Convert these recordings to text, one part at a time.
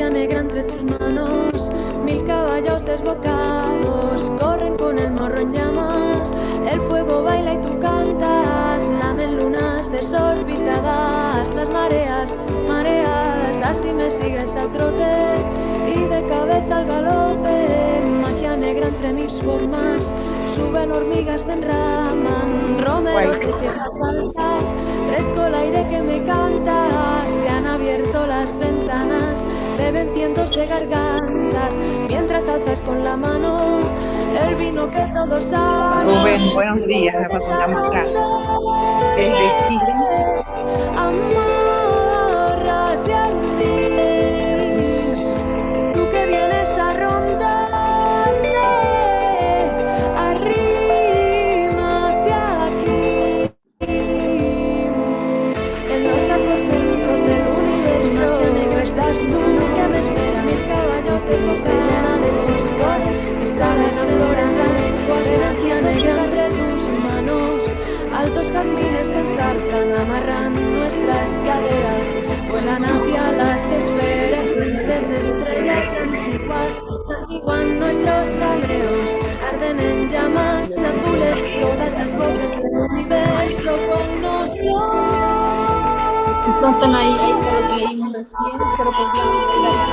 magia negra entre tus manos. 1000 caballos desbocados corren con el morro en llamas. El fuego baila y tú cantas, lamen lunas desorbitadas. Las mareas, mareadas, así me sigues al trote y de cabeza al galope. Magia negra entre mis formas, suben hormigas, se enraman, romeros de sierras altas, fresco el aire que me canta. Se han abierto las ventanas, beben cientos de gargantas, mientras alzas con la mano el vino que todos saben. Rubén, buenos días, desde Chile. Amárrate a mí, tú que vienes a rondarme, arrímate aquí, en los aposentos del universo. Magia negra estás tú que me esperas, mis caballos de luz se llenan de chispas que saben a flores antiguas. Magia negra entre tus manos, altos jazmines se enzarzan, amarran nuestras caderas, vuelan hacia las esferas, frentes de estrellas antiguas, antiguan nuestros galeos, arden en llamas azules todas las voces del universo con nosotros. Están ahí para que leímos recién, se lo podíamos leer.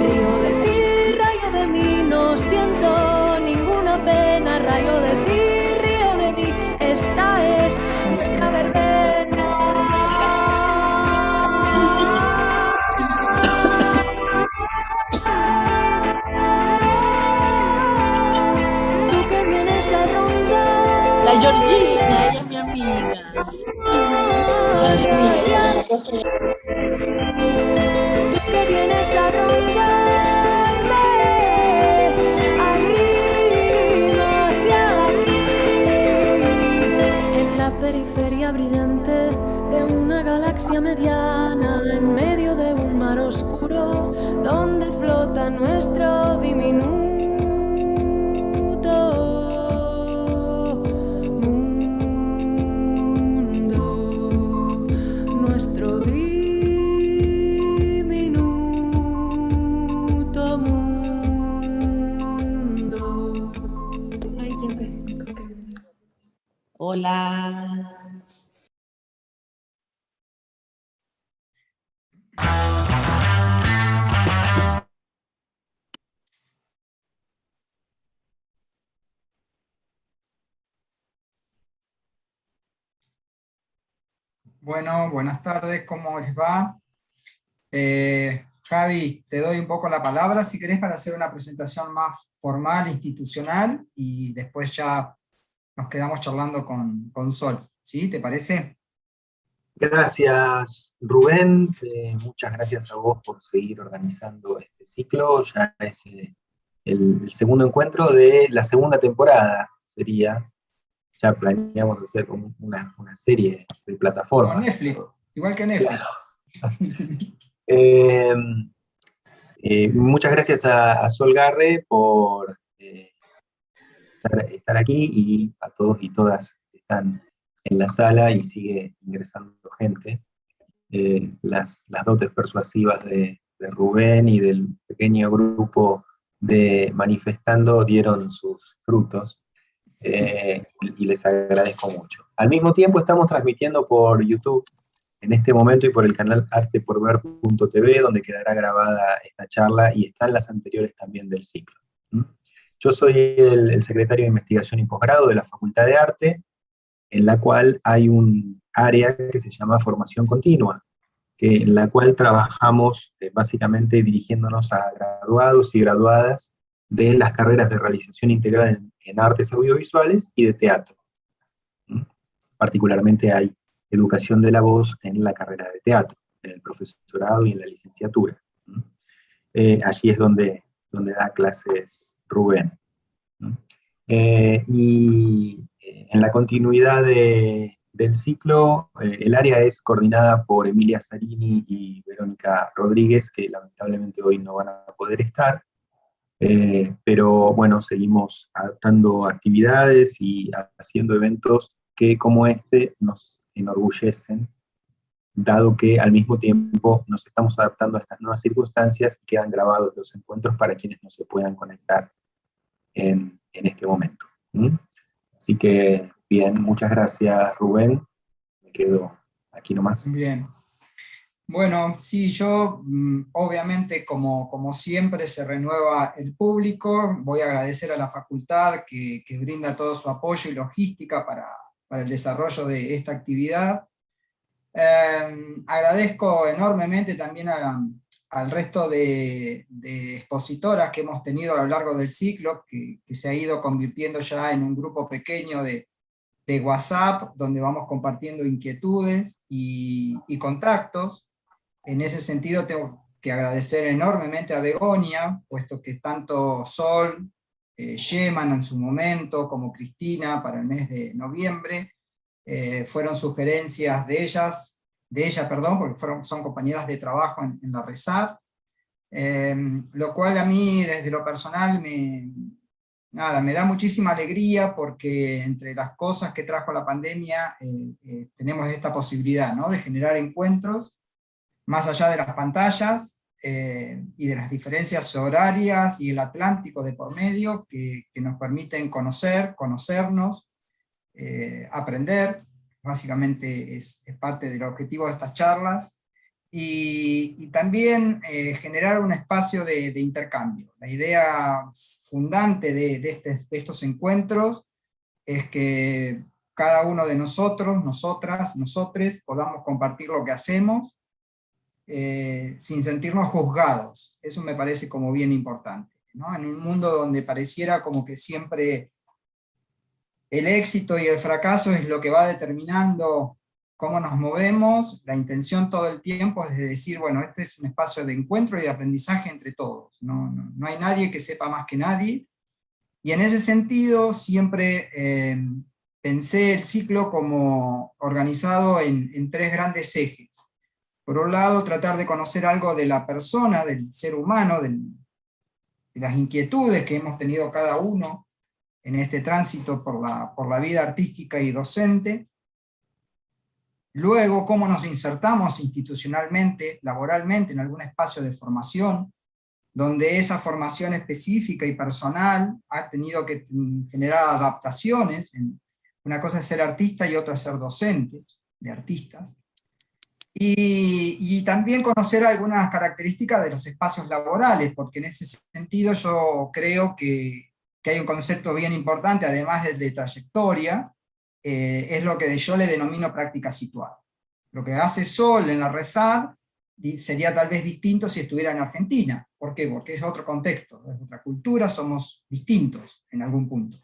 Río de ti, rayo de mí, no siento ninguna pena, rayo de ti, río de mí, esta es nuestra verbena. Tú que vienes a rondar. La Georgina, ella es mi amiga. Tú que vienes a rondarme, arrímate aquí, en la periferia brillante de una galaxia mediana, en medio de un mar oscuro, donde flota nuestro diminuto nuestro diminuto mundo. Hola. Bueno, buenas tardes, ¿cómo les va? Javi, te doy un poco la palabra si querés para hacer una presentación más formal, institucional, y después ya nos quedamos charlando con Sol, ¿sí? ¿Te parece? Gracias, Rubén. Muchas gracias a vos por seguir organizando este ciclo. Ya es el segundo encuentro de la segunda temporada, sería. Ya planeamos hacer como una serie de plataformas. Como Netflix, igual que Netflix. Claro. Muchas gracias a Sol Garre por estar aquí, y a todos y todas que están en la sala, y sigue ingresando gente. Las dotes persuasivas de Rubén y del pequeño grupo de Manifestando dieron sus frutos. Y les agradezco mucho. Al mismo tiempo estamos transmitiendo por YouTube en este momento y por el canal arteporver.tv, donde quedará grabada esta charla, y están las anteriores también del ciclo. Yo soy el secretario de Investigación y Posgrado de la Facultad de Arte, en la cual hay un área que se llama Formación Continua, en la cual trabajamos básicamente dirigiéndonos a graduados y graduadas de las carreras de realización integral en artes audiovisuales y de teatro. Particularmente hay educación de la voz en la carrera de teatro, en el profesorado y en la licenciatura. Allí es donde da clases Rubén. Y en la continuidad del ciclo, el área es coordinada por Emilia Zarini y Verónica Rodríguez, que lamentablemente hoy no van a poder estar. Pero bueno, seguimos adaptando actividades y haciendo eventos que, como este, nos enorgullecen dado que al mismo tiempo nos estamos adaptando a estas nuevas circunstancias y quedan grabados los encuentros para quienes no se puedan conectar en este momento. Así que, bien, muchas gracias, Rubén. Me quedo aquí nomás. Bien. Bueno, sí, yo obviamente como siempre se renueva el público, voy a agradecer a la facultad que brinda todo su apoyo y logística para el desarrollo de esta actividad. Agradezco enormemente también al resto de expositoras que hemos tenido a lo largo del ciclo, que se ha ido convirtiendo ya en un grupo pequeño de WhatsApp, donde vamos compartiendo inquietudes y contactos. En ese sentido tengo que agradecer enormemente a Begoña, puesto que tanto Sol, Yeman en su momento, como Cristina para el mes de noviembre, fueron sugerencias de ella, porque son compañeras de trabajo en la RESAD, lo cual a mí desde lo personal me da muchísima alegría, porque entre las cosas que trajo la pandemia tenemos esta posibilidad, ¿no?, de generar encuentros más allá de las pantallas y de las diferencias horarias y el Atlántico de por medio, que nos permiten conocernos, aprender. Básicamente es parte del objetivo de estas charlas, y también generar un espacio de intercambio. La idea fundante de estos encuentros es que cada uno de nosotros, nosotras, nosotres, podamos compartir lo que hacemos, sin sentirnos juzgados. Eso me parece como bien importante, ¿no? En un mundo donde pareciera como que siempre el éxito y el fracaso es lo que va determinando cómo nos movemos, la intención todo el tiempo es de decir, bueno, este es un espacio de encuentro y de aprendizaje entre todos. No hay nadie que sepa más que nadie, y en ese sentido siempre pensé el ciclo como organizado en tres grandes ejes. Por un lado, tratar de conocer algo de la persona, del ser humano, de las inquietudes que hemos tenido cada uno en este tránsito por la vida artística y docente. Luego, cómo nos insertamos institucionalmente, laboralmente, en algún espacio de formación, donde esa formación específica y personal ha tenido que generar adaptaciones. Una cosa es ser artista y otra es ser docente de artistas. Y también conocer algunas características de los espacios laborales, porque en ese sentido yo creo que hay un concepto bien importante, además de trayectoria, es lo que yo le denomino práctica situada. Lo que hace Sol en la RESAD sería tal vez distinto si estuviera en Argentina. ¿Por qué? Porque es otro contexto, es otra cultura, somos distintos en algún punto.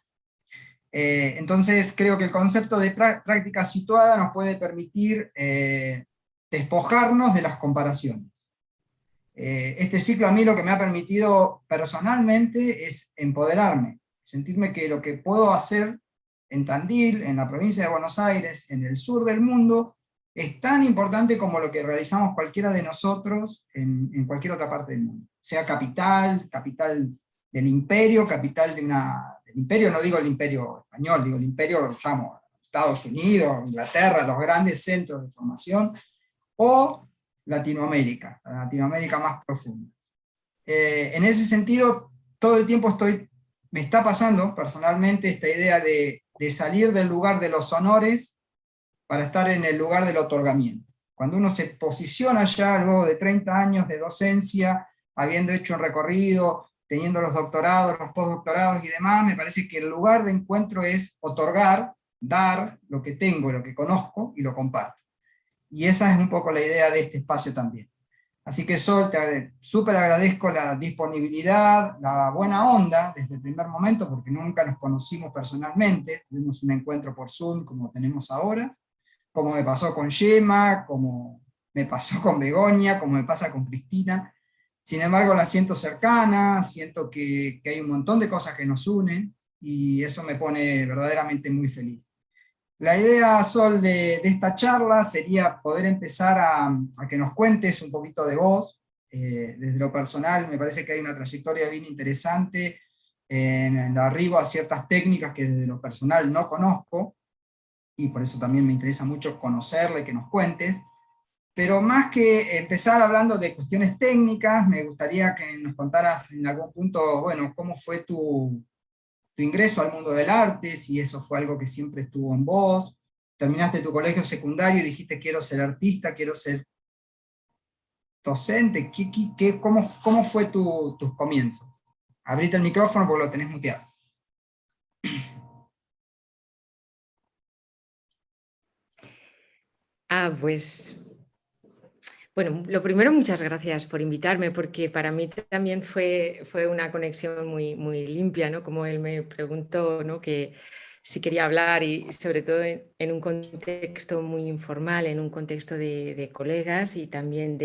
Entonces creo que el concepto de práctica situada nos puede permitir despojarnos de las comparaciones. Este ciclo a mí lo que me ha permitido personalmente es empoderarme, sentirme que lo que puedo hacer en Tandil, en la provincia de Buenos Aires, en el sur del mundo, es tan importante como lo que realizamos cualquiera de nosotros en cualquier otra parte del mundo. Sea capital del imperio, capital del imperio, no digo el imperio español, digo el imperio, lo llamo Estados Unidos, Inglaterra, los grandes centros de formación, o Latinoamérica, la Latinoamérica más profunda. En ese sentido, todo el tiempo me está pasando personalmente esta idea de salir del lugar de los honores para estar en el lugar del otorgamiento. Cuando uno se posiciona ya luego de 30 años de docencia, habiendo hecho un recorrido, teniendo los doctorados, los postdoctorados y demás, me parece que el lugar de encuentro es otorgar, dar lo que tengo, lo que conozco, y lo comparto. Y esa es un poco la idea de este espacio también. Así que Sol, te súper agradezco la disponibilidad, la buena onda desde el primer momento, porque nunca nos conocimos personalmente, tuvimos un encuentro por Zoom como tenemos ahora, como me pasó con Yema, como me pasó con Begoña, como me pasa con Cristina. Sin embargo, la siento cercana, siento que hay un montón de cosas que nos unen, y eso me pone verdaderamente muy feliz. La idea, Sol, de esta charla sería poder empezar a que nos cuentes un poquito de vos. Desde lo personal, me parece que hay una trayectoria bien interesante en el arribo a ciertas técnicas que desde lo personal no conozco, y por eso también me interesa mucho conocerla y que nos cuentes. Pero más que empezar hablando de cuestiones técnicas, me gustaría que nos contaras en algún punto, bueno, cómo fue tu ingreso al mundo del arte, si eso fue algo que siempre estuvo en vos. Terminaste tu colegio secundario y dijiste quiero ser artista, quiero ser docente. ¿Cómo fue tus comienzos? Abrite el micrófono porque lo tenés muteado. Pues, bueno, lo primero, muchas gracias por invitarme, porque para mí también fue una conexión muy, muy limpia, ¿no? Como él me preguntó, ¿no? Que si quería hablar y sobre todo en un contexto muy informal, en un contexto de colegas y también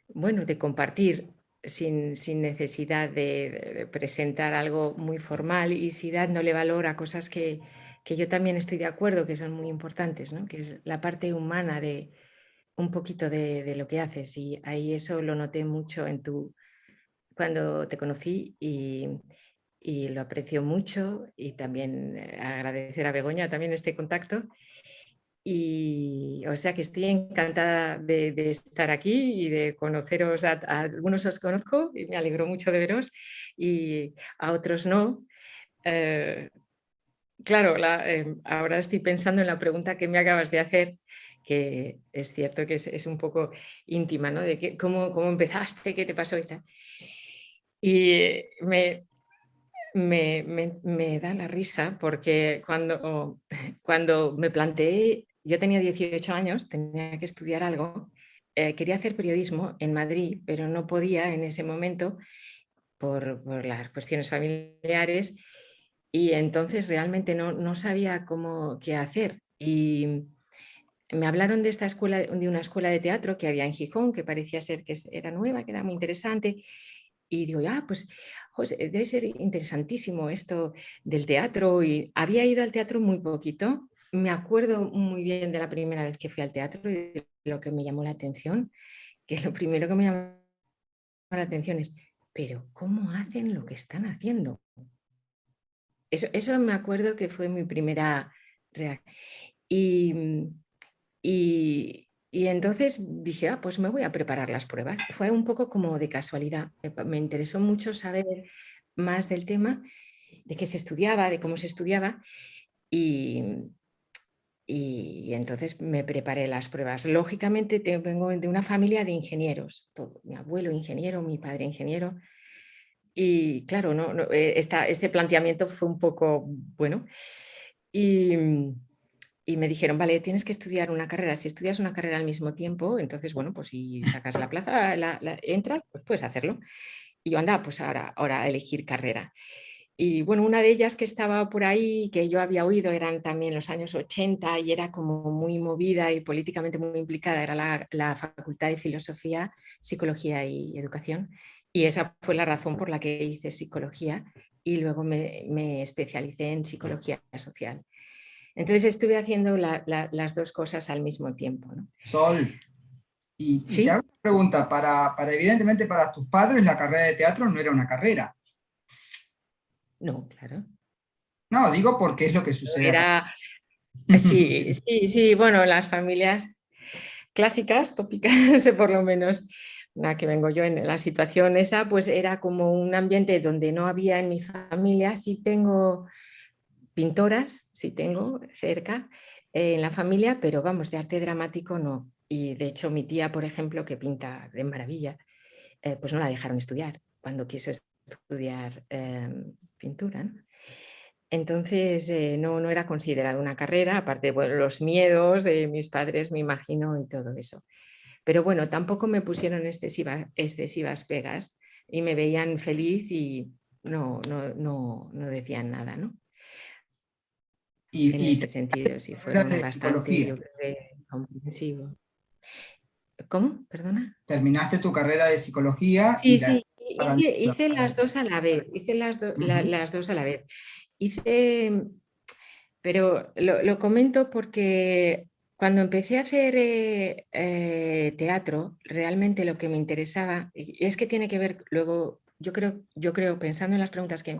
bueno, de compartir sin necesidad de presentar algo muy formal y sí dándole valor a cosas que yo también estoy de acuerdo, que son muy importantes, ¿no? Que es la parte humana de un poquito de lo que haces. Y ahí eso lo noté mucho cuando te conocí y lo aprecio mucho, y también agradecer a Begoña también este contacto. Y o sea que estoy encantada de estar aquí y de conoceros. A algunos os conozco y me alegro mucho de veros, y a otros no. Claro, ahora estoy pensando en la pregunta que me acabas de hacer, que es cierto que es un poco íntima, ¿no? De cómo empezaste, qué te pasó y tal. Y me da la risa porque cuando me planteé, yo tenía 18 años, tenía que estudiar algo, quería hacer periodismo en Madrid, pero no podía en ese momento por las cuestiones familiares, y entonces realmente no sabía qué hacer. Y me hablaron de una escuela de teatro que había en Gijón, que parecía ser que era nueva, que era muy interesante. Y digo, pues debe ser interesantísimo esto del teatro. Y había ido al teatro muy poquito. Me acuerdo muy bien de la primera vez que fui al teatro y de lo que me llamó la atención, que lo primero que me llamó la atención es, pero ¿cómo hacen lo que están haciendo? Eso me acuerdo que fue mi primera reacción. Y entonces dije, pues me voy a preparar las pruebas. Fue un poco como de casualidad. Me interesó mucho saber más del tema, de qué se estudiaba, de cómo se estudiaba, y entonces me preparé las pruebas. Lógicamente vengo de una familia de ingenieros, mi abuelo ingeniero, mi padre ingeniero, y claro, este planteamiento fue un poco bueno. Y me dijeron, vale, tienes que estudiar una carrera. Si estudias una carrera al mismo tiempo, entonces, bueno, pues si sacas la plaza, entras, pues puedes hacerlo. Y yo, anda, pues ahora a elegir carrera. Y bueno, una de ellas que estaba por ahí, que yo había oído, eran también los años 80 y era como muy movida y políticamente muy implicada, era la Facultad de Filosofía, Psicología y Educación. Y esa fue la razón por la que hice psicología y luego me especialicé en psicología social. Entonces estuve haciendo las dos cosas al mismo tiempo, ¿no? Sol, y ¿Sí? te hago una pregunta, evidentemente para tus padres la carrera de teatro no era una carrera. No, claro. No, digo porque es lo que sucede acá. Sí, bueno, las familias clásicas, tópicas, por lo menos la que vengo yo en la situación esa, pues era como un ambiente donde no había en mi familia. Sí tengo pintoras, sí tengo cerca en la familia, pero vamos, de arte dramático no. Y de hecho mi tía, por ejemplo, que pinta de maravilla, pues no la dejaron estudiar cuando quiso estudiar pintura, ¿no? Entonces no era considerada una carrera, aparte de los miedos de mis padres, me imagino, y todo eso. Pero bueno, tampoco me pusieron excesivas pegas y me veían feliz y no decían nada, ¿no? En Y ese sentido, sí, terminaste fueron de bastante, psicología. yo creo, comprensivos. ¿Cómo? ¿Perdona? Terminaste tu carrera de psicología y Sí, para... hice las dos a la vez, las dos a la vez. Pero lo comento porque cuando empecé a hacer teatro, realmente lo que me interesaba, y es que tiene que ver luego, yo creo, pensando en las preguntas que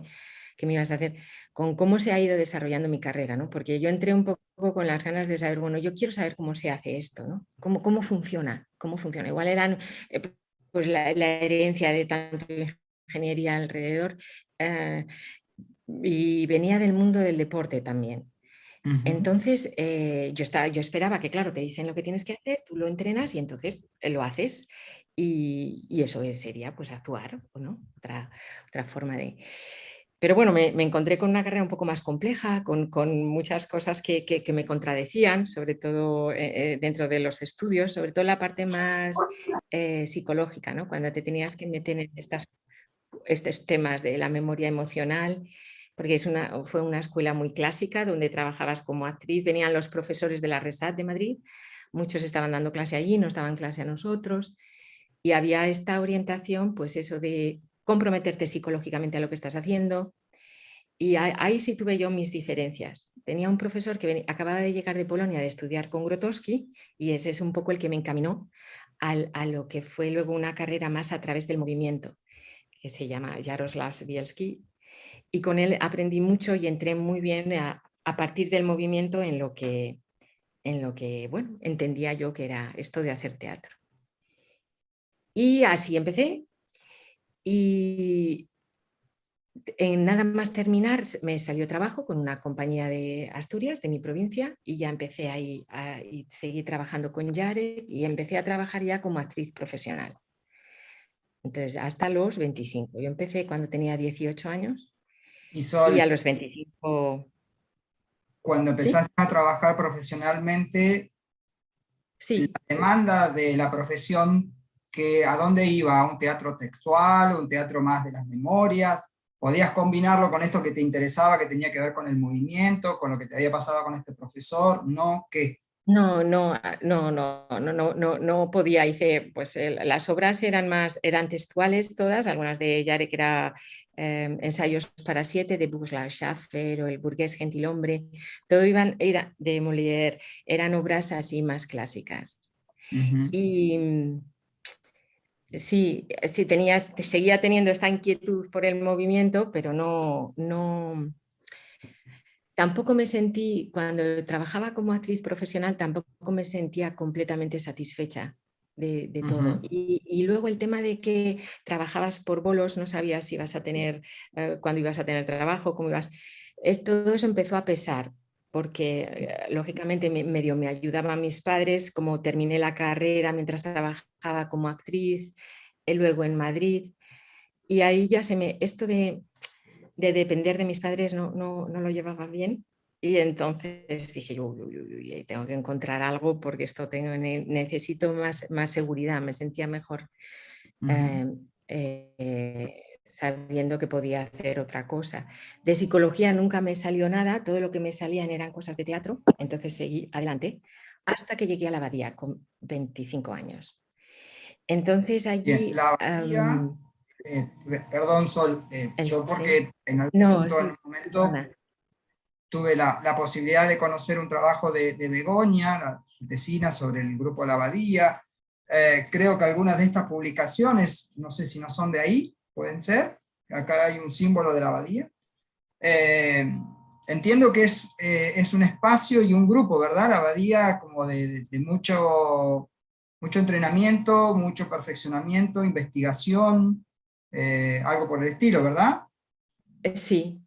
que me ibas a hacer, con cómo se ha ido desarrollando mi carrera, ¿no? Porque yo entré un poco con las ganas de saber, bueno, yo quiero saber cómo se hace esto, ¿no? ¿Cómo funciona? ¿Cómo funciona? Igual eran pues la herencia de tanto ingeniería alrededor y venía del mundo del deporte también. Entonces, yo esperaba que, claro, te dicen lo que tienes que hacer, tú lo entrenas y entonces lo haces. Y eso sería pues actuar, ¿no? Otra forma de... Pero bueno, me encontré con una carrera un poco más compleja, con muchas cosas que me contradecían, sobre todo dentro de los estudios, sobre todo la parte más psicológica, ¿no? Cuando te tenías que meter en estos temas de la memoria emocional, porque fue una escuela muy clásica donde trabajabas como actriz, venían los profesores de la RESAT de Madrid, muchos estaban dando clase allí, nos daban clase a nosotros, y había esta orientación, pues eso de comprometerte psicológicamente a lo que estás haciendo, y ahí sí tuve yo mis diferencias. Tenía un profesor que acababa de llegar de Polonia de estudiar con Grotowski, y ese es un poco el que me encaminó a lo que fue luego una carrera más a través del movimiento, que se llama Jaroslav Bielski, y con él aprendí mucho y entré muy bien a partir del movimiento en lo que, bueno, entendía yo que era esto de hacer teatro. Y así empecé, y en nada más terminar me salió trabajo con una compañía de Asturias, de mi provincia, y ya empecé ahí y seguí trabajando con Jared y empecé a trabajar ya como actriz profesional. Entonces, hasta los 25. Yo empecé cuando tenía 18 años Y Sol, y a los 25... cuando ¿Sí? empezaste a trabajar profesionalmente, Sí. la demanda de la profesión, ¿a dónde iba? ¿A un teatro textual, un teatro más de las memorias? ¿Podías combinarlo con esto que te interesaba, que tenía que ver con el movimiento, con lo que te había pasado con este profesor? ¿No? ¿Qué? No podía. Hice, pues las obras eran textuales todas, algunas de Jarek que era ensayos para 7 de Bohuslav Schaffer o el burgués gentilhombre, todo era de Molière, eran obras así más clásicas. Y sí, seguía teniendo esta inquietud por el movimiento, pero tampoco me sentí, cuando trabajaba como actriz profesional, tampoco me sentía completamente satisfecha de todo. Y luego el tema de que trabajabas por bolos, no sabías si ibas a tener, cuándo ibas a tener trabajo, cómo ibas. Todo eso empezó a pesar, porque lógicamente medio me ayudaban mis padres, como terminé la carrera mientras trabajaba como actriz, luego en Madrid. Y ahí ya esto de depender de mis padres no lo llevaba bien, y entonces dije yo, tengo que encontrar algo porque esto necesito más seguridad, me sentía mejor sabiendo que podía hacer otra cosa. De psicología nunca me salió nada, todo lo que me salían eran cosas de teatro, entonces seguí adelante hasta que llegué a la Abadía con 25 años. Entonces allí... Bien, la Abadía... perdón, Sol, yo porque en algún momento tuve la posibilidad de conocer un trabajo de Begoña, la vecina, sobre el grupo La Abadía. Creo que algunas de estas publicaciones, no sé si no son de ahí, pueden ser. Acá hay un símbolo de La Abadía. Entiendo que es un espacio y un grupo, ¿verdad? La Abadía como de mucho entrenamiento, mucho perfeccionamiento, investigación, algo por el estilo, ¿verdad? Sí,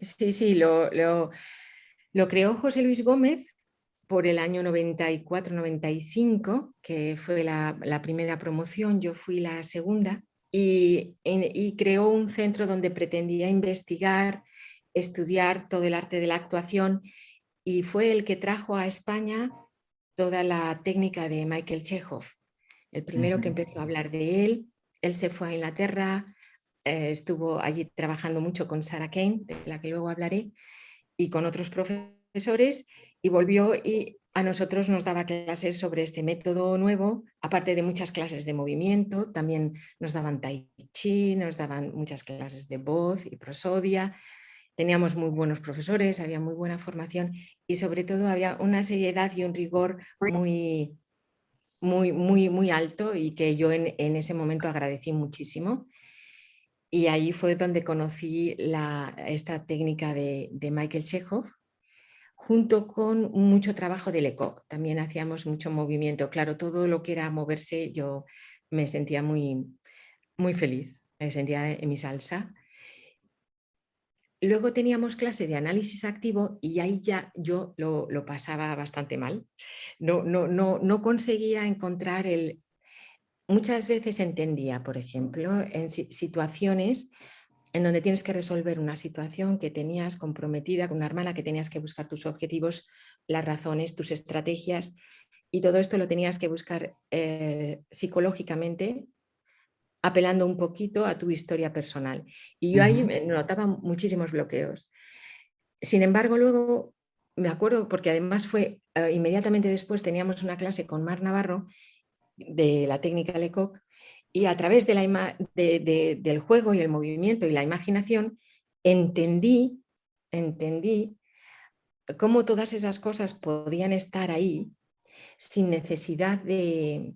lo creó José Luis Gómez por el año 94-95, que fue la primera promoción, yo fui la segunda, y creó un centro donde pretendía investigar, estudiar todo el arte de la actuación, y fue el que trajo a España toda la técnica de Michael Chekhov, el primero que empezó a hablar de él. Él se fue a Inglaterra, estuvo allí trabajando mucho con Sarah Kane, de la que luego hablaré, y con otros profesores, y volvió y a nosotros nos daba clases sobre este método nuevo, aparte de muchas clases de movimiento, también nos daban tai chi, nos daban muchas clases de voz y prosodia. Teníamos muy buenos profesores, había muy buena formación y sobre todo había una seriedad y un rigor muy alto, y que yo en ese momento agradecí muchísimo. Y ahí fue donde conocí esta técnica de Michael Chekhov, junto con mucho trabajo de Lecoq. También hacíamos mucho movimiento. Claro, todo lo que era moverse, yo me sentía muy, muy feliz, me sentía en mi salsa. Luego teníamos clase de análisis activo y ahí ya yo lo pasaba bastante mal. No conseguía encontrar el... Muchas veces entendía, por ejemplo, en situaciones en donde tienes que resolver una situación que tenías comprometida con una hermana, que tenías que buscar tus objetivos, las razones, tus estrategias, y todo esto lo tenías que buscar psicológicamente, apelando un poquito a tu historia personal. Y yo ahí notaba muchísimos bloqueos. Sin embargo, luego me acuerdo, porque además fue inmediatamente después teníamos una clase con Mar Navarro de la técnica Lecoq, y a través de del juego y el movimiento y la imaginación entendí cómo todas esas cosas podían estar ahí sin necesidad de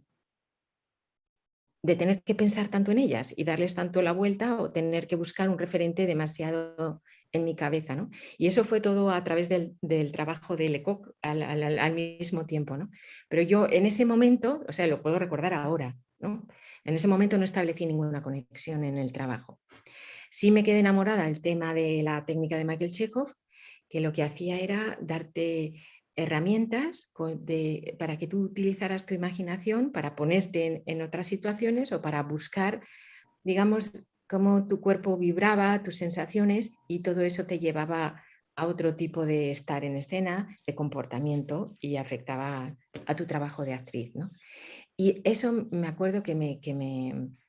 tener que pensar tanto en ellas y darles tanto la vuelta o tener que buscar un referente demasiado en mi cabeza, ¿no? Y eso fue todo a través del trabajo de Lecoq al mismo tiempo, ¿no? Pero yo en ese momento, o sea, lo puedo recordar ahora, ¿no? En ese momento no establecí ninguna conexión en el trabajo. Sí me quedé enamorada del tema de la técnica de Michael Chekhov, que lo que hacía era darte herramientas para que tú utilizaras tu imaginación para ponerte en otras situaciones o para buscar, digamos, cómo tu cuerpo vibraba, tus sensaciones, y todo eso te llevaba a otro tipo de estar en escena, de comportamiento, y afectaba a tu trabajo de actriz, ¿no? Y eso me acuerdo que me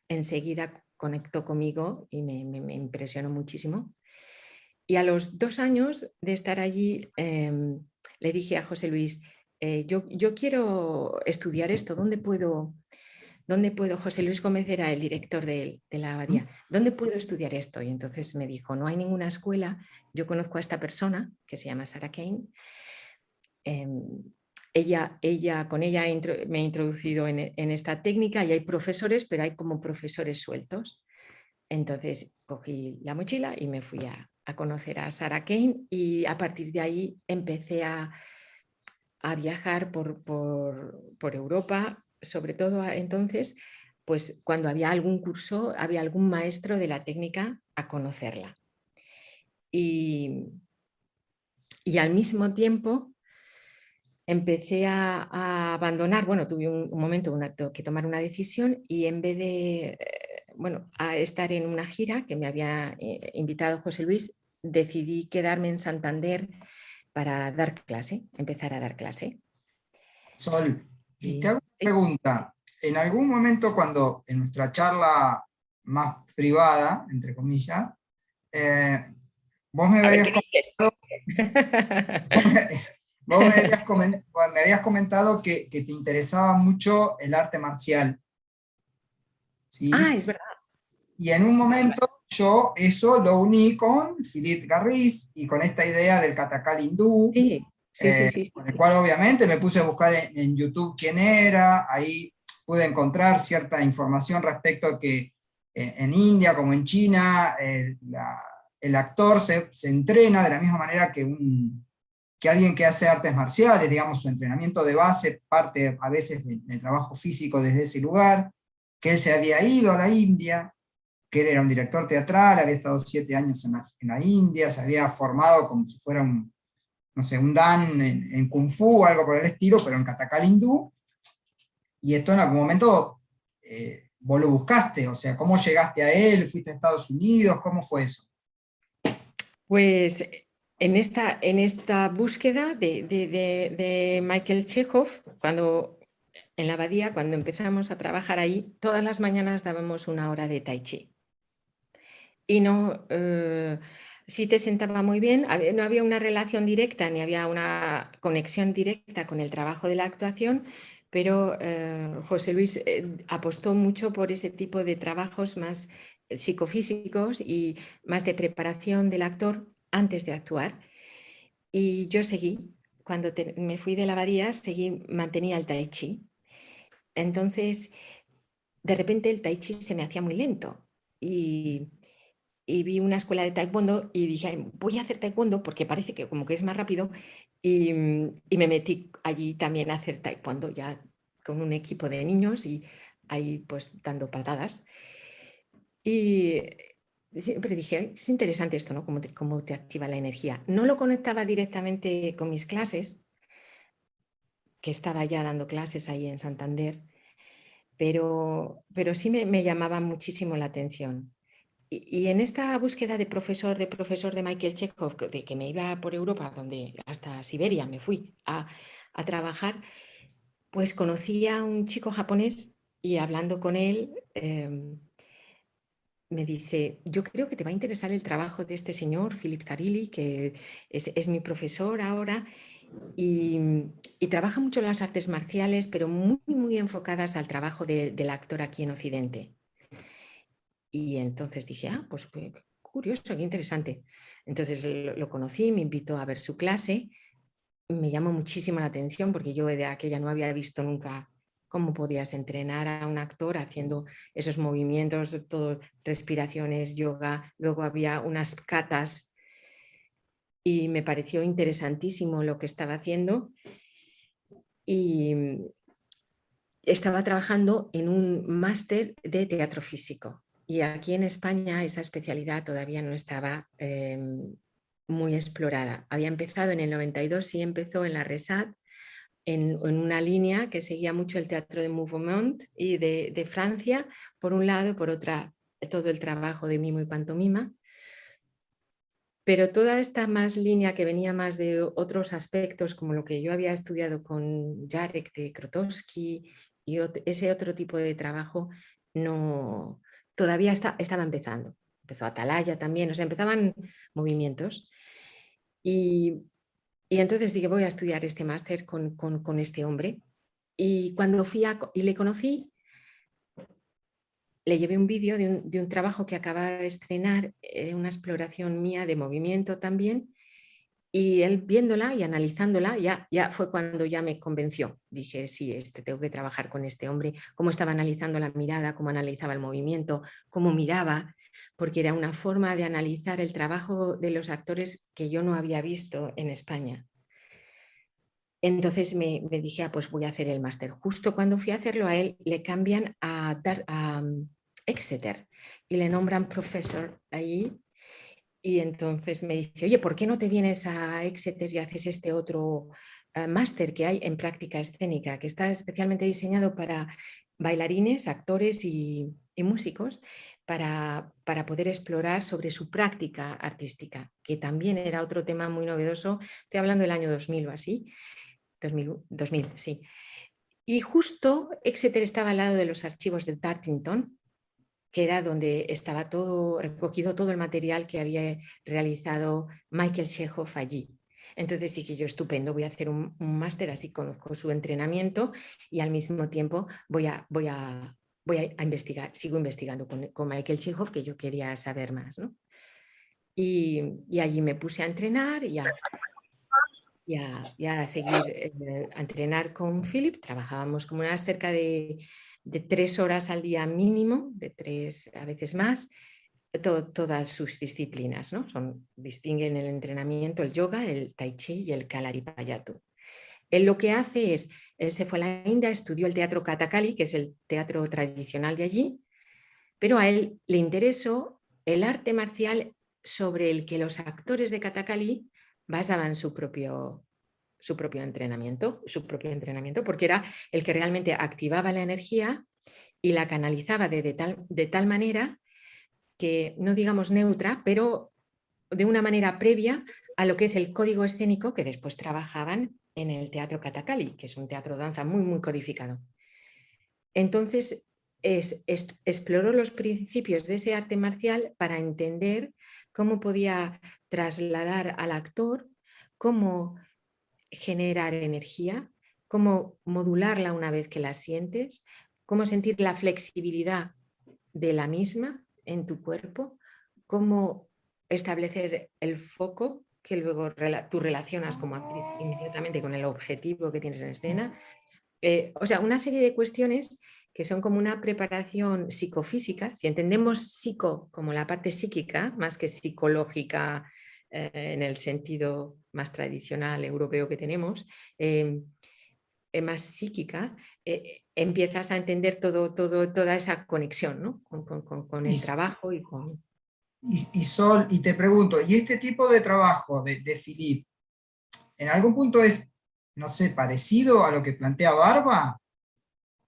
enseguida conectó conmigo y me impresionó muchísimo. Y a los 2 años de estar allí, le dije a José Luis, yo quiero estudiar esto, ¿dónde puedo, José Luis Gómez era el director de la abadía, ¿dónde puedo estudiar esto? Y entonces me dijo, no hay ninguna escuela, yo conozco a esta persona que se llama Sarah Kane, con ella me he introducido en esta técnica, y hay profesores, pero hay como profesores sueltos. Entonces cogí la mochila y me fui a conocer a Sarah Kane, y a partir de ahí empecé a viajar por Europa, sobre todo entonces, pues cuando había algún curso, había algún maestro de la técnica, a conocerla. Y al mismo tiempo empecé a abandonar, bueno, tuve un momento que tomar una decisión, y en vez de a estar en una gira que me había invitado José Luis, decidí quedarme en Santander para dar clase, empezar a dar clase. Sol, y te hago una pregunta. En algún momento, cuando en nuestra charla más privada, entre comillas, vos me habías me habías comentado que te interesaba mucho el arte marcial. ¿Sí? Ah, es verdad. Y en un momento yo eso lo uní con Philippe Garris y con esta idea del katakal hindú, con el cual obviamente me puse a buscar en YouTube quién era. Ahí pude encontrar cierta información respecto a que en India como en China el actor se entrena de la misma manera que alguien que hace artes marciales, digamos, su entrenamiento de base parte a veces del trabajo físico desde ese lugar, que él se había ido a la India, que él era un director teatral, había estado 7 años en la India, se había formado como si fuera un dan en Kung Fu o algo por el estilo, pero en katakal hindú, y esto en algún momento vos lo buscaste, o sea, ¿cómo llegaste a él? ¿Fuiste a Estados Unidos? ¿Cómo fue eso? Pues en esta búsqueda de Michael Chekhov, en la abadía, cuando empezamos a trabajar ahí, todas las mañanas dábamos 1 hora de tai chi. Y sí te sentaba muy bien, no había una relación directa ni había una conexión directa con el trabajo de la actuación, pero José Luis apostó mucho por ese tipo de trabajos más psicofísicos y más de preparación del actor antes de actuar. Y yo seguí, cuando me fui de la abadía, mantenía el tai chi. Entonces, de repente el tai chi se me hacía muy lento, y y vi una escuela de taekwondo y dije, "Ay, voy a hacer taekwondo porque parece que como que es más rápido", y me metí allí también a hacer taekwondo ya con un equipo de niños y ahí pues dando patadas. Y siempre dije, "Ay, es interesante esto, ¿no? Cómo te activa la energía". No lo conectaba directamente con mis clases, que estaba ya dando clases ahí en Santander, pero sí me llamaba muchísimo la atención. Y en esta búsqueda de profesor de Michael Chekhov, de que me iba por Europa, donde hasta Siberia me fui a trabajar, pues conocí a un chico japonés y hablando con él me dice, yo creo que te va a interesar el trabajo de este señor, Philip Zarilli, que es mi profesor ahora y, y trabaja mucho las artes marciales, pero muy, muy enfocadas al trabajo del actor aquí en Occidente. Y entonces dije, pues qué curioso, qué interesante. Entonces lo conocí, me invitó a ver su clase, me llamó muchísimo la atención porque yo de aquella no había visto nunca cómo podías entrenar a un actor haciendo esos movimientos, todo, respiraciones, yoga, luego había unas katas y me pareció interesantísimo lo que estaba haciendo y estaba trabajando en un máster de teatro físico. Y aquí en España esa especialidad todavía no estaba muy explorada. Había empezado en el 92, sí empezó en la RESAT, en una línea que seguía mucho el teatro de Mouvement y de Francia, por un lado, por otra, todo el trabajo de mimo y pantomima. Pero toda esta más línea que venía más de otros aspectos, como lo que yo había estudiado con Jarek de Krotowski y ese otro tipo de trabajo, no, todavía estaba empezando. Empezó Atalaya también, o sea, empezaban movimientos. Y entonces dije, voy a estudiar este máster con este hombre. Y cuando fui y le conocí, le llevé un vídeo de un trabajo que acababa de estrenar, una exploración mía de movimiento también, y él viéndola y analizándola, ya fue cuando ya me convenció. Dije, sí, tengo que trabajar con este hombre, cómo estaba analizando la mirada, cómo analizaba el movimiento, cómo miraba, porque era una forma de analizar el trabajo de los actores que yo no había visto en España. Entonces me dije, pues voy a hacer el máster. Justo cuando fui a hacerlo a él, le cambian a Exeter y le nombran profesor allí. Y entonces me dice, oye, ¿por qué no te vienes a Exeter y haces este otro máster que hay en práctica escénica, que está especialmente diseñado para bailarines, actores y músicos, para poder explorar sobre su práctica artística, que también era otro tema muy novedoso. Estoy hablando del año 2000 o así. 2000, sí. Y justo Exeter estaba al lado de los archivos de Dartington, que era donde estaba todo recogido, todo el material que había realizado Michael Chekhov allí. Entonces dije yo, estupendo, voy a hacer un máster, así conozco su entrenamiento y al mismo tiempo voy a investigar, sigo investigando con Michael Chekhov, que yo quería saber más, ¿no? Y allí me puse a entrenar y a seguir a entrenar con Philip. Trabajábamos como unas cerca de 3 horas al día mínimo, de 3 a veces más, todas sus disciplinas, ¿no? Distinguen el entrenamiento, el yoga, el tai chi y el Kalaripayattu. Él lo que hace es, él se fue a la India, estudió el teatro Kathakali, que es el teatro tradicional de allí, pero a él le interesó el arte marcial sobre el que los actores de Kathakali basaban su propio entrenamiento, porque era el que realmente activaba la energía y la canalizaba de tal manera que, no digamos neutra, pero de una manera previa a lo que es el código escénico que después trabajaban en el teatro Kathakali, que es un teatro danza muy, muy codificado. Entonces, exploró los principios de ese arte marcial para entender cómo podía trasladar al actor, cómo generar energía, cómo modularla una vez que la sientes, cómo sentir la flexibilidad de la misma en tu cuerpo, cómo establecer el foco que luego tú relacionas como actriz inmediatamente con el objetivo que tienes en escena, o sea, una serie de cuestiones que son como una preparación psicofísica. Si entendemos psico como la parte psíquica, más que psicológica en el sentido más tradicional europeo que tenemos, más psíquica, empiezas a entender toda esa conexión, ¿no? con el trabajo y con... Y Sol, y te pregunto, ¿y este tipo de trabajo de Philippe, en algún punto es, no sé, parecido a lo que plantea Barba,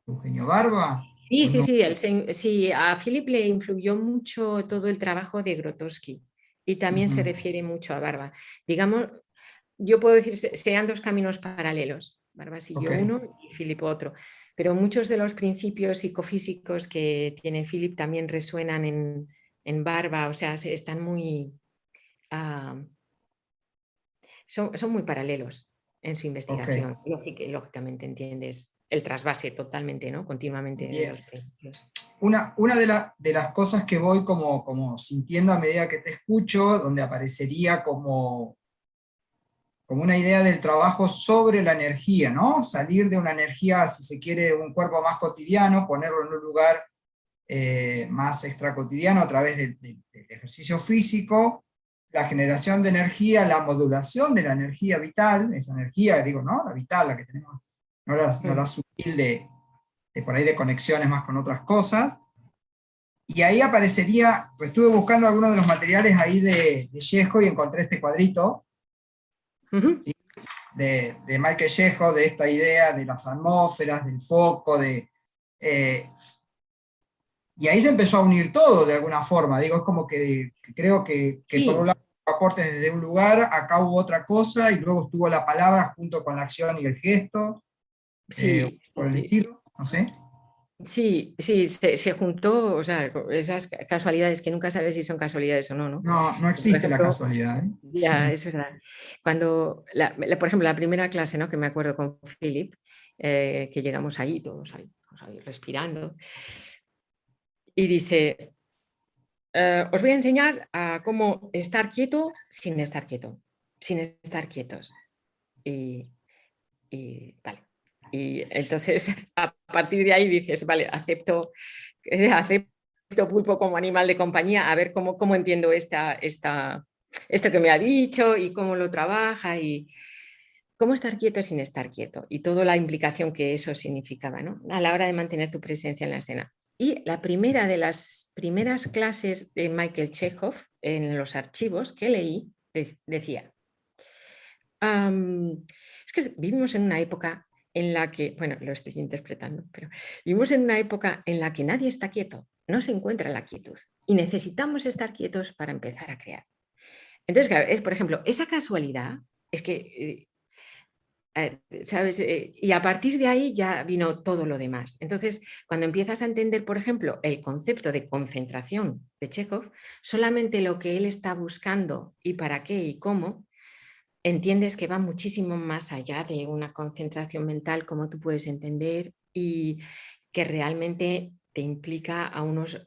Eugenio Barba? Sí, ¿O sí, no? sí, sí, a Philip le influyó mucho todo el trabajo de Grotowski y también se Ujú. refiere mucho a Barba. Digamos, yo puedo decir, sean dos caminos paralelos. Barba Ok, siguió uno y Philip otro, pero muchos de los principios psicofísicos que tiene Philip también resuenan en Barba, o sea, están muy... ah, son muy paralelos en su ok. investigación. Lógicamente entiendes el trasvase totalmente, ¿no? Continuamente de Bien. los principios. Una de las cosas que voy como sintiendo a medida que te escucho, donde aparecería como una idea del trabajo sobre la energía, ¿no? Salir de una energía, si se quiere, un cuerpo más cotidiano, ponerlo en un lugar más extracotidiano a través del ejercicio físico, la generación de energía, la modulación de la energía vital, esa energía, digo, ¿no? La vital, la que tenemos, no la sutil de por ahí de conexiones más con otras cosas. Y ahí aparecería, pues estuve buscando algunos de los materiales ahí de Chekhov y encontré este cuadrito, Uh-huh. ¿sí? de Michael Chekhov, de esta idea de las atmósferas, del foco, y ahí se empezó a unir todo de alguna forma. Digo, es como que creo que por un Sí, lado aportes desde un lugar, acá hubo otra cosa, y luego estuvo la palabra junto con la acción y el gesto, sí, por el sí, sí. estilo, no sé. Sí, sí, se juntó, o sea, esas casualidades que nunca sabes si son casualidades o no, ¿no? No, no Por existe la ejemplo, casualidad, ¿eh? ya, es verdad. Cuando, por ejemplo, la primera clase, ¿no? Que me acuerdo con Philip, que llegamos ahí, todos ahí respirando, y dice, os voy a enseñar a cómo estar quieto, sin estar quietos. Y, vale. Y entonces, a partir de ahí dices, vale, acepto pulpo como animal de compañía, a ver cómo entiendo esto que me ha dicho y cómo lo trabaja y cómo estar quieto sin estar quieto y toda la implicación que eso significaba, ¿no? A la hora de mantener tu presencia en la escena. Y la primera de las primeras clases de Michael Chekhov en los archivos que leí decía, es que vivimos en una época en la que, bueno, lo estoy interpretando, pero vivimos en una época en la que nadie está quieto, no se encuentra la quietud y necesitamos estar quietos para empezar a crear. Entonces, claro, por ejemplo, esa casualidad es que, ¿sabes? Y a partir de ahí ya vino todo lo demás. Entonces, cuando empiezas a entender, por ejemplo, el concepto de concentración de Chekhov, solamente lo que él está buscando y para qué y cómo, entiendes que va muchísimo más allá de una concentración mental, como tú puedes entender, y que realmente te implica a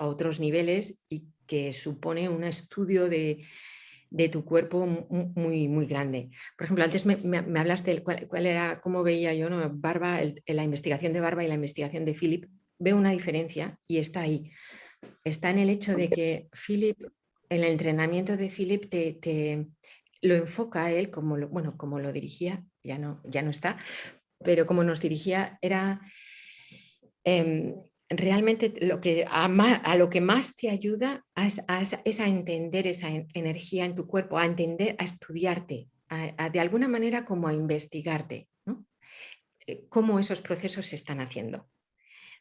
otros niveles y que supone un estudio de tu cuerpo muy, muy grande. Por ejemplo, antes me hablaste de cuál era, cómo veía yo, ¿no? Barba, la investigación de Barba y la investigación de Philip. Veo una diferencia y está ahí. Está en el hecho de que Philip, el entrenamiento de Philip lo enfoca a él como lo dirigía, ya no está, pero como nos dirigía era realmente a lo que más te ayuda es a entender esa energía en tu cuerpo, a entender, a estudiarte, de alguna manera como a investigarte, ¿no? Cómo esos procesos se están haciendo,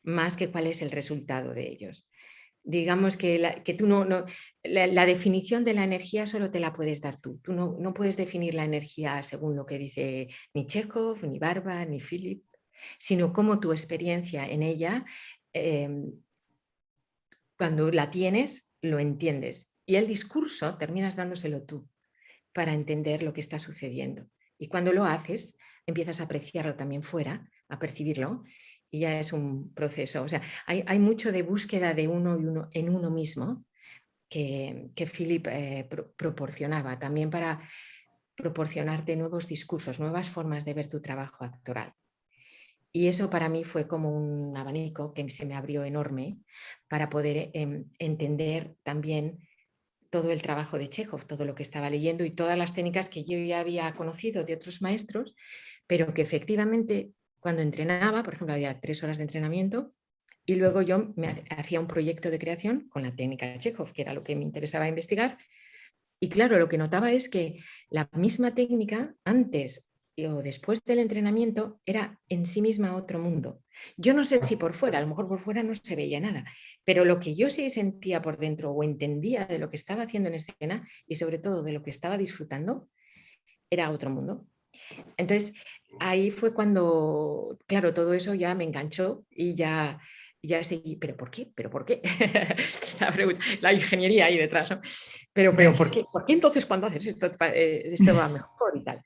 más que cuál es el resultado de ellos. Digamos que tú la definición de la energía solo te la puedes dar tú. Tú no puedes definir la energía según lo que dice ni Chekhov, ni Barba, ni Philip, sino cómo tu experiencia en ella, cuando la tienes, lo entiendes. Y el discurso terminas dándoselo tú para entender lo que está sucediendo. Y cuando lo haces, empiezas a apreciarlo también fuera, a percibirlo, y ya es un proceso. O sea, hay mucho de búsqueda de uno en uno mismo que Philip proporcionaba también para proporcionarte nuevos discursos, nuevas formas de ver tu trabajo actoral. Y eso para mí fue como un abanico que se me abrió enorme para poder entender también todo el trabajo de Chekhov, todo lo que estaba leyendo y todas las técnicas que yo ya había conocido de otros maestros, pero que efectivamente cuando entrenaba, por ejemplo, había 3 horas de entrenamiento y luego yo me hacía un proyecto de creación con la técnica de Chekhov, que era lo que me interesaba investigar. Y claro, lo que notaba es que la misma técnica antes o después del entrenamiento era en sí misma otro mundo. Yo no sé si por fuera, a lo mejor por fuera no se veía nada, pero lo que yo sí sentía por dentro o entendía de lo que estaba haciendo en escena y sobre todo de lo que estaba disfrutando, era otro mundo. Entonces, ahí fue cuando, claro, todo eso ya me enganchó y ya seguí, ¿pero por qué? ¿Pero por qué? La ingeniería ahí detrás, ¿no? Pero ¿por qué? ¿Por qué entonces cuando haces esto, esto va mejor y tal?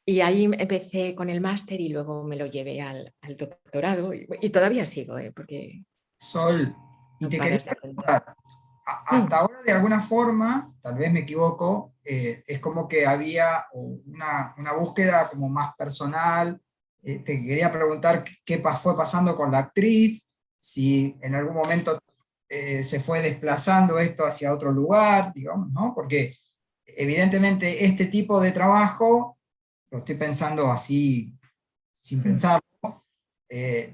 Y ahí empecé con el máster y luego me lo llevé al doctorado y todavía sigo, porque Sol, y no te quería paras de aprender. preguntar, hasta ahora de alguna forma, tal vez me equivoco, es como que había una búsqueda como más personal. Te quería preguntar qué fue pasando con la actriz, si en algún momento se fue desplazando esto hacia otro lugar, digamos, ¿no? Porque evidentemente este tipo de trabajo, lo estoy pensando así, sin pensarlo,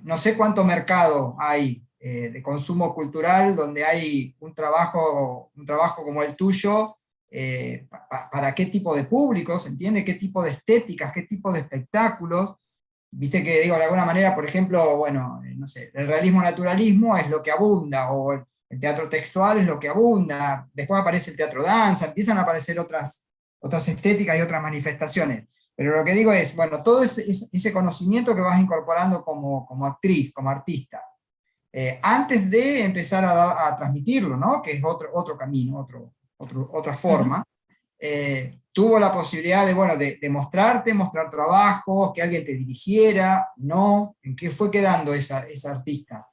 no sé cuánto mercado hay de consumo cultural donde hay un trabajo como el tuyo, para qué tipo de público, ¿se entiende? ¿Qué tipo de estéticas, qué tipo de espectáculos? Viste que, digo, de alguna manera, por ejemplo, bueno, no sé, el realismo-naturalismo es lo que abunda, o el teatro textual es lo que abunda, después aparece el teatro danza, empiezan a aparecer otras estéticas y otras manifestaciones. Pero lo que digo es, bueno, todo ese conocimiento que vas incorporando como actriz, como artista, antes de empezar a transmitirlo, ¿no? Que es otro camino, otra forma, tuvo la posibilidad de, bueno, de mostrar trabajos, que alguien te dirigiera, ¿no? ¿En qué fue quedando esa artista?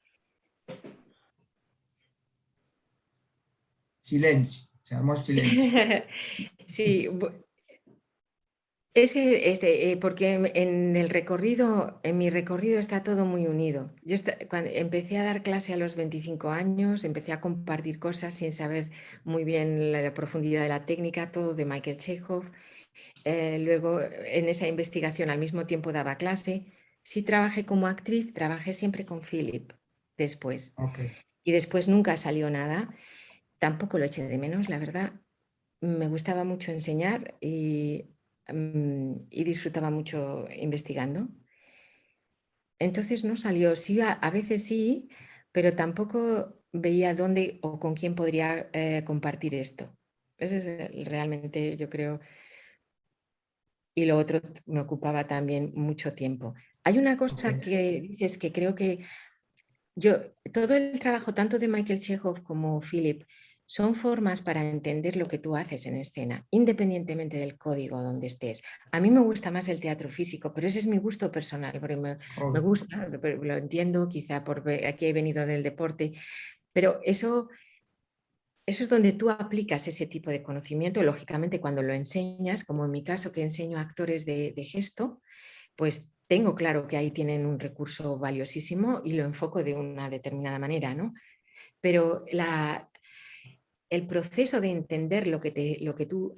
Silencio, se armó el silencio. Sí, porque en mi recorrido está todo muy unido. Cuando empecé a dar clase a los 25 años, empecé a compartir cosas sin saber muy bien la profundidad de la técnica, todo de Michael Chekhov. Luego, en esa investigación, al mismo tiempo daba clase. Sí trabajé como actriz, trabajé siempre con Philip después. Okay. Y después nunca salió nada. Tampoco lo eché de menos, la verdad. Me gustaba mucho enseñar y disfrutaba mucho investigando. Entonces no salió, sí, a veces sí, pero tampoco veía dónde o con quién podría compartir esto. Ese es realmente, yo creo, y lo otro me ocupaba también mucho tiempo. Hay una cosa Okay. que dices que creo que todo el trabajo tanto de Michael Chekhov como Philip son formas para entender lo que tú haces en escena, independientemente del código donde estés. A mí me gusta más el teatro físico, pero ese es mi gusto personal, porque me gusta, lo entiendo, quizá porque aquí he venido del deporte, pero eso es donde tú aplicas ese tipo de conocimiento. Lógicamente, cuando lo enseñas, como en mi caso que enseño a actores de gesto, pues tengo claro que ahí tienen un recurso valiosísimo y lo enfoco de una determinada manera, ¿no? Pero el proceso de entender lo que tú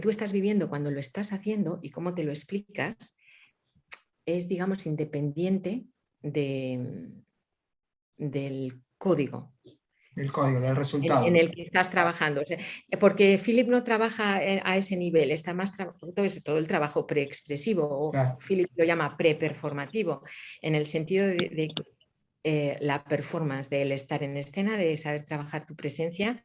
estás viviendo cuando lo estás haciendo y cómo te lo explicas es, digamos, independiente del código. Del código, del resultado. En el que estás trabajando. O sea, porque Philip no trabaja a ese nivel, está más todo el trabajo preexpresivo, o Claro. Philip lo llama preperformativo, en el sentido de la performance, del estar en escena, de saber trabajar tu presencia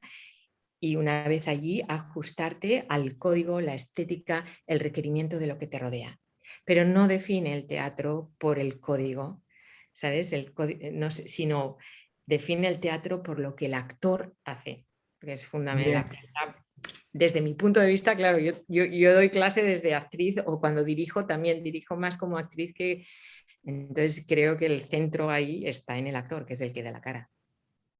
y una vez allí ajustarte al código, la estética, el requerimiento de lo que te rodea. Pero no define el teatro por el código, ¿sabes? No sé, sino define el teatro por lo que el actor hace, que es fundamental. Desde mi punto de vista, claro, yo doy clase desde actriz o cuando dirijo también dirijo más como actriz que... Entonces creo que el centro ahí está en el actor, que es el que da la cara.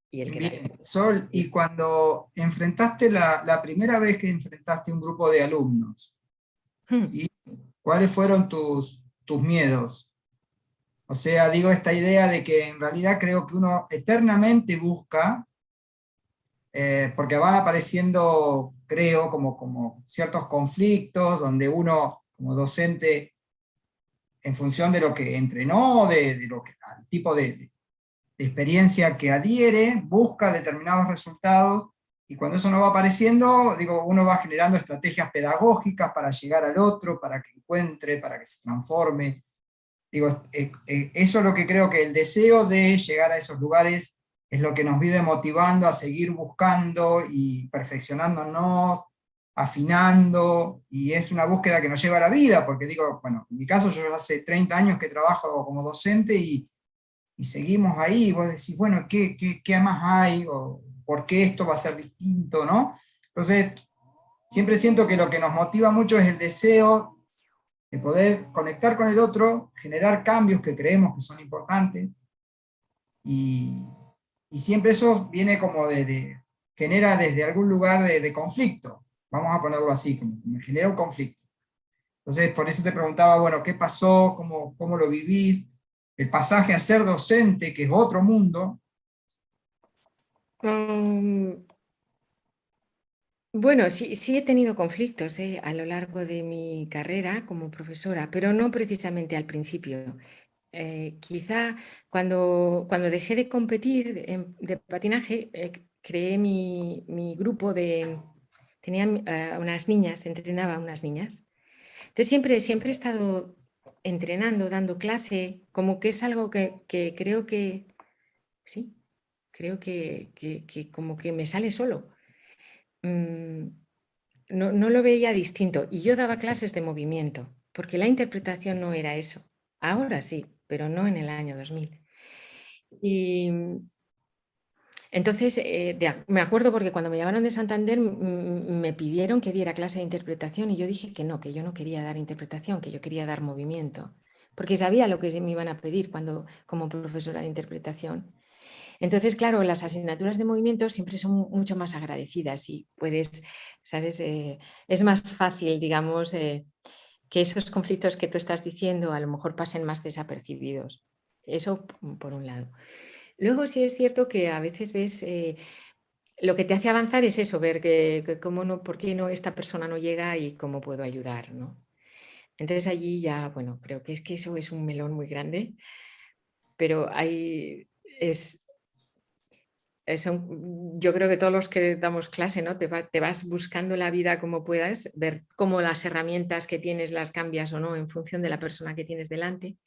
Y el que Bien, Sol, y cuando enfrentaste la primera vez que enfrentaste un grupo de alumnos, ¿sí? ¿Cuáles fueron tus miedos? O sea, digo esta idea de que en realidad creo que uno eternamente busca, porque van apareciendo, creo, como ciertos conflictos donde uno, como docente, en función de lo que entrenó, de lo que, al tipo de experiencia que adhiere, busca determinados resultados, y cuando eso no va apareciendo, digo, uno va generando estrategias pedagógicas para llegar al otro, para que encuentre, para que se transforme. Digo, eso es lo que creo que el deseo de llegar a esos lugares es lo que nos vive motivando a seguir buscando y perfeccionándonos, afinando, y es una búsqueda que nos lleva a la vida, porque digo, bueno, en mi caso yo hace 30 años que trabajo como docente y seguimos ahí, y vos decís, bueno, ¿qué más hay? ¿O por qué esto va a ser distinto? ¿No? Entonces, siempre siento que lo que nos motiva mucho es el deseo de poder conectar con el otro, generar cambios que creemos que son importantes, y, y siempre eso viene como genera desde algún lugar de conflicto, vamos a ponerlo así, como que me genera un conflicto. Entonces, por eso te preguntaba, bueno, ¿qué pasó? ¿Cómo lo vivís? El pasaje a ser docente, que es otro mundo. Bueno, sí he tenido conflictos a lo largo de mi carrera como profesora, pero no precisamente al principio. Quizá cuando dejé de competir de patinaje, creé mi grupo tenía unas niñas, entrenaba a unas niñas. Entonces siempre he estado entrenando, dando clase, como que es algo que creo que, sí, creo que como que me sale solo. No lo veía distinto. Y yo daba clases de movimiento, porque la interpretación no era eso. Ahora sí, pero no en el año 2000. Y entonces, me acuerdo porque cuando me llamaron de Santander me pidieron que diera clase de interpretación y yo dije que yo no quería dar interpretación, que yo quería dar movimiento, porque sabía lo que me iban a pedir como profesora de interpretación. Entonces, claro, las asignaturas de movimiento siempre son mucho más agradecidas y puedes, ¿sabes? Es más fácil, digamos, que esos conflictos que tú estás diciendo a lo mejor pasen más desapercibidos. Eso por un lado. Luego sí es cierto que a veces ves, lo que te hace avanzar es eso, ver cómo no, por qué no esta persona no llega y cómo puedo ayudar, ¿no? Entonces allí ya, bueno, creo que eso es un melón muy grande, pero ahí yo creo que todos los que damos clase, ¿no? Te vas buscando la vida como puedas, ver cómo las herramientas que tienes las cambias o no en función de la persona que tienes delante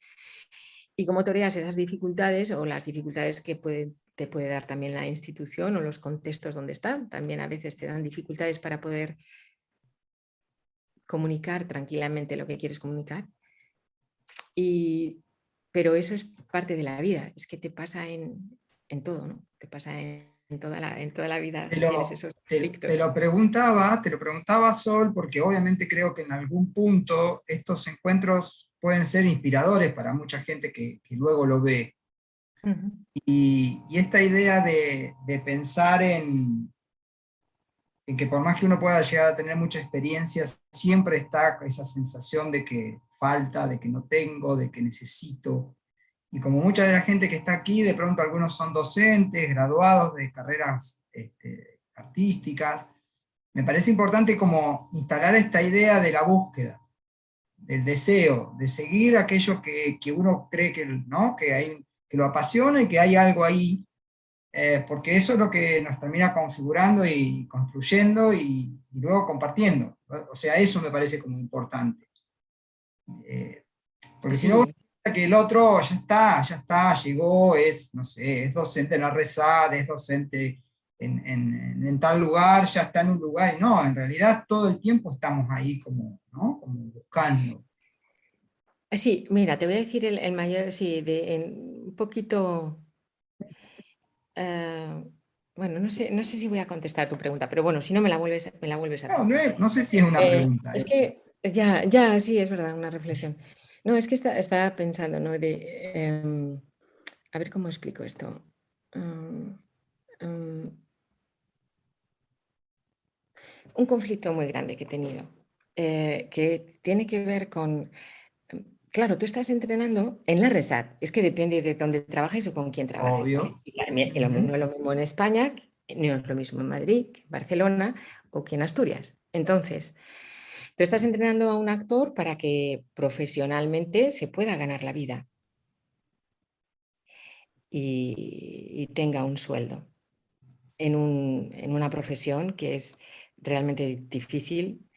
y cómo toreas esas dificultades o las dificultades que te puede dar también la institución o los contextos donde están. También a veces te dan dificultades para poder comunicar tranquilamente lo que quieres comunicar. Pero eso es parte de la vida, es que te pasa en todo, ¿no? Te pasa en toda la vida, tienes esos conflictos. Te lo preguntaba, Sol, porque obviamente creo que en algún punto estos encuentros pueden ser inspiradores para mucha gente que luego lo ve. Uh-huh. Y esta idea de pensar en que por más que uno pueda llegar a tener mucha experiencia, siempre está esa sensación de que falta, de que no tengo, de que necesito. Y como mucha de la gente que está aquí, de pronto algunos son docentes, graduados de carreras artísticas, me parece importante como instalar esta idea de la búsqueda, del deseo, de seguir aquello que uno cree ¿no? que lo apasiona y que hay algo ahí, porque eso es lo que nos termina configurando y construyendo y luego compartiendo. O sea, eso me parece como importante. Porque si no, Sí, que el otro ya está, llegó, no sé, es docente en la RESAD, es docente en tal lugar, ya está en un lugar, y no, en realidad todo el tiempo estamos ahí como, ¿no? Como buscando. sí, mira, te voy a decir el mayor, sí, un poquito, bueno, no sé si voy a contestar tu pregunta, pero bueno, si no me la vuelves a No, hacer. no sé si es una pregunta. Es que ya, sí, es verdad, una reflexión. No, es que estaba pensando, ¿no? A ver cómo explico esto. Mm, mm, un conflicto muy grande que he tenido, que tiene que ver con claro, tú estás entrenando en la RESAT, es que depende de dónde trabajes o con quién trabajes, Obvio. ¿vale? Y lo mismo, no es lo mismo en España, no es lo mismo en Madrid, que en Barcelona o que en Asturias. Entonces, tú estás entrenando a un actor para que profesionalmente se pueda ganar la vida y tenga un sueldo en una profesión que es realmente difícil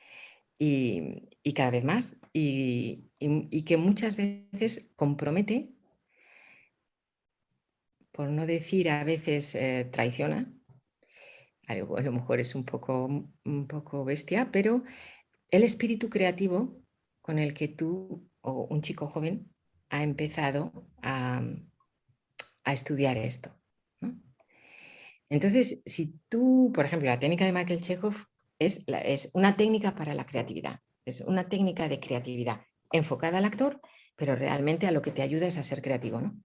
y cada vez más, y que muchas veces compromete, por no decir a veces traiciona. A lo mejor es un poco bestia, pero el espíritu creativo con el que tú o un chico joven ha empezado a estudiar esto, ¿no? Entonces, si tú, por ejemplo, la técnica de Michael Chekhov es una técnica para la creatividad, es una técnica de creatividad enfocada al actor, pero realmente a lo que te ayuda es a ser creativo, ¿no?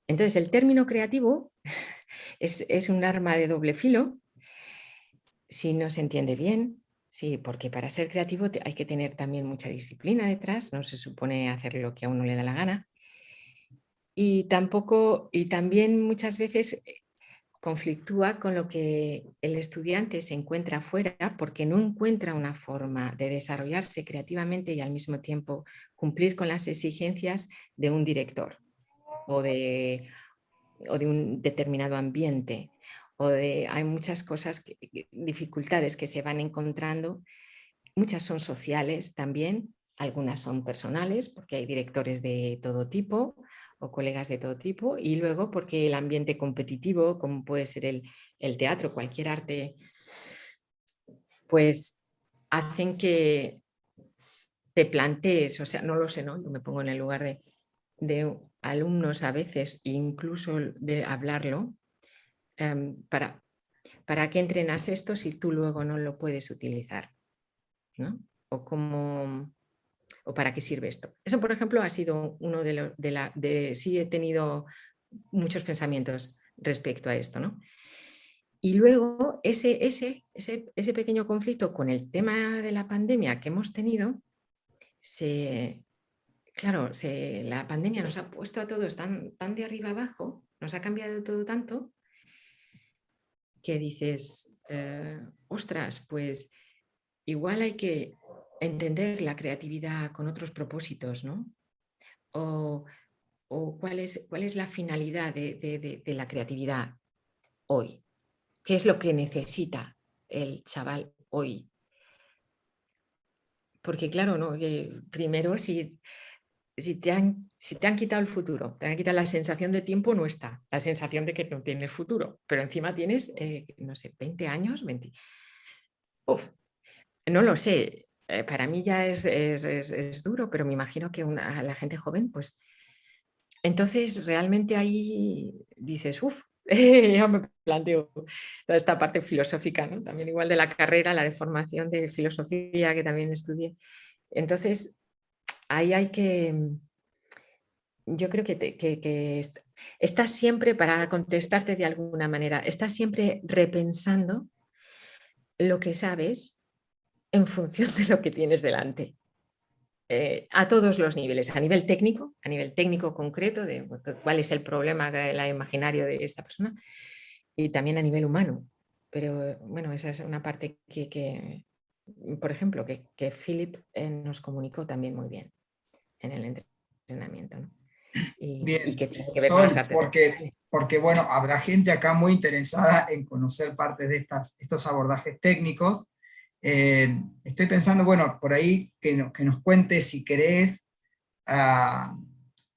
Entonces, el término creativo es un arma de doble filo si no se entiende bien, sí, porque para ser creativo hay que tener también mucha disciplina detrás, no se supone hacer lo que a uno le da la gana. Y también muchas veces conflictúa con lo que el estudiante se encuentra afuera porque no encuentra una forma de desarrollarse creativamente y al mismo tiempo cumplir con las exigencias de un director o de un determinado ambiente. Hay muchas cosas, dificultades que se van encontrando. Muchas son sociales también, algunas son personales, porque hay directores de todo tipo o colegas de todo tipo, y luego porque el ambiente competitivo, como puede ser el teatro, cualquier arte, pues hacen que te plantees, o sea, no lo sé, ¿no? Yo me pongo en el lugar de alumnos a veces, incluso de hablarlo, ¿para qué entrenas esto si tú luego no lo puedes utilizar? ¿No? ¿O para qué sirve esto? Eso, por ejemplo, ha sido uno sí he tenido muchos pensamientos respecto a esto, ¿no? Y luego ese pequeño conflicto con el tema de la pandemia que hemos tenido, la pandemia nos ha puesto a todos tan de arriba abajo, nos ha cambiado todo tanto, que dices, ostras, pues igual hay que entender la creatividad con otros propósitos, ¿no? O cuál es la finalidad de la creatividad hoy. ¿Qué es lo que necesita el chaval hoy? Porque claro, ¿no? Primero, si te han quitado el futuro, te han quitado la sensación de tiempo, no está. La sensación de que no tienes futuro. Pero encima tienes, no sé, 20 años, 20. Uf, no lo sé. Para mí ya es duro, pero me imagino que a la gente joven, pues... Entonces, realmente ahí dices, uff, yo me planteo toda esta parte filosófica, ¿no? También igual de la carrera, la de formación de filosofía que también estudié. Entonces, ahí hay yo creo que estás siempre, para contestarte de alguna manera, estás siempre repensando lo que sabes en función de lo que tienes delante. A todos los niveles, a nivel técnico concreto, de cuál es el problema, el imaginario de esta persona, y también a nivel humano. Pero bueno, esa es una parte que por ejemplo, que Philip nos comunicó también muy bien en el entrenamiento, ¿no? Bien, Y que tiene que ver con las Sol, artes porque bueno, habrá gente acá muy interesada en conocer partes de estos abordajes técnicos. Estoy pensando, bueno, por ahí que nos cuentes, si querés,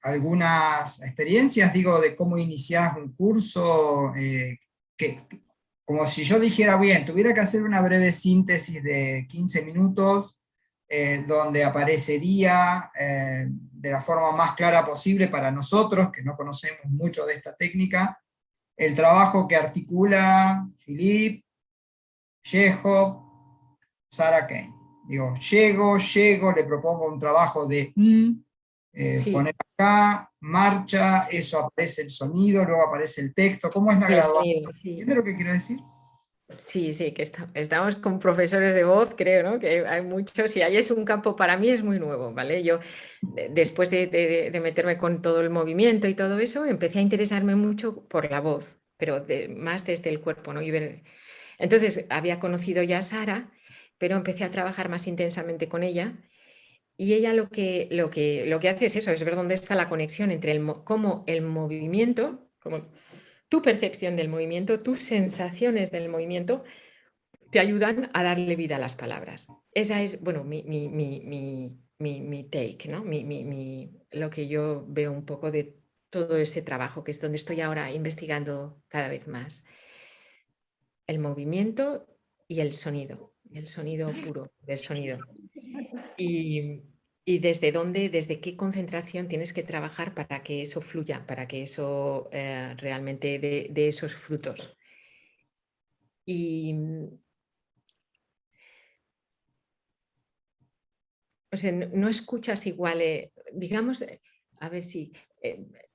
algunas experiencias, digo, de cómo iniciás un curso, como si yo dijera, bien, tuviera que hacer una breve síntesis de 15 minutos, donde aparecería de la forma más clara posible para nosotros, que no conocemos mucho de esta técnica, el trabajo que articula Philippe, Chekhov, Sarah Kane. Digo, llego, le propongo un trabajo de Sí, poner acá, marcha, eso aparece el sonido, luego aparece el texto. ¿Cómo es la el graduación? sonido, sí. ¿Entiendes lo que quiero decir? Sí, sí, que estamos con profesores de voz, creo, ¿no? Que hay muchos y ahí es un campo, para mí es muy nuevo, ¿vale? Yo, después de meterme con todo el movimiento y todo eso, empecé a interesarme mucho por la voz, pero más desde el cuerpo, ¿no? Entonces, había conocido ya a Sara, pero empecé a trabajar más intensamente con ella y ella lo que hace es eso, es ver dónde está la conexión entre cómo el movimiento, como tu percepción del movimiento, tus sensaciones del movimiento, te ayudan a darle vida a las palabras. Esa es, bueno, mi take, ¿no? Lo que yo veo un poco de todo ese trabajo, que es donde estoy ahora investigando cada vez más. El movimiento y el sonido puro del sonido. Y desde qué concentración tienes que trabajar para que eso fluya, para que eso realmente dé esos frutos. Y, o sea, no escuchas igual, digamos, a ver si,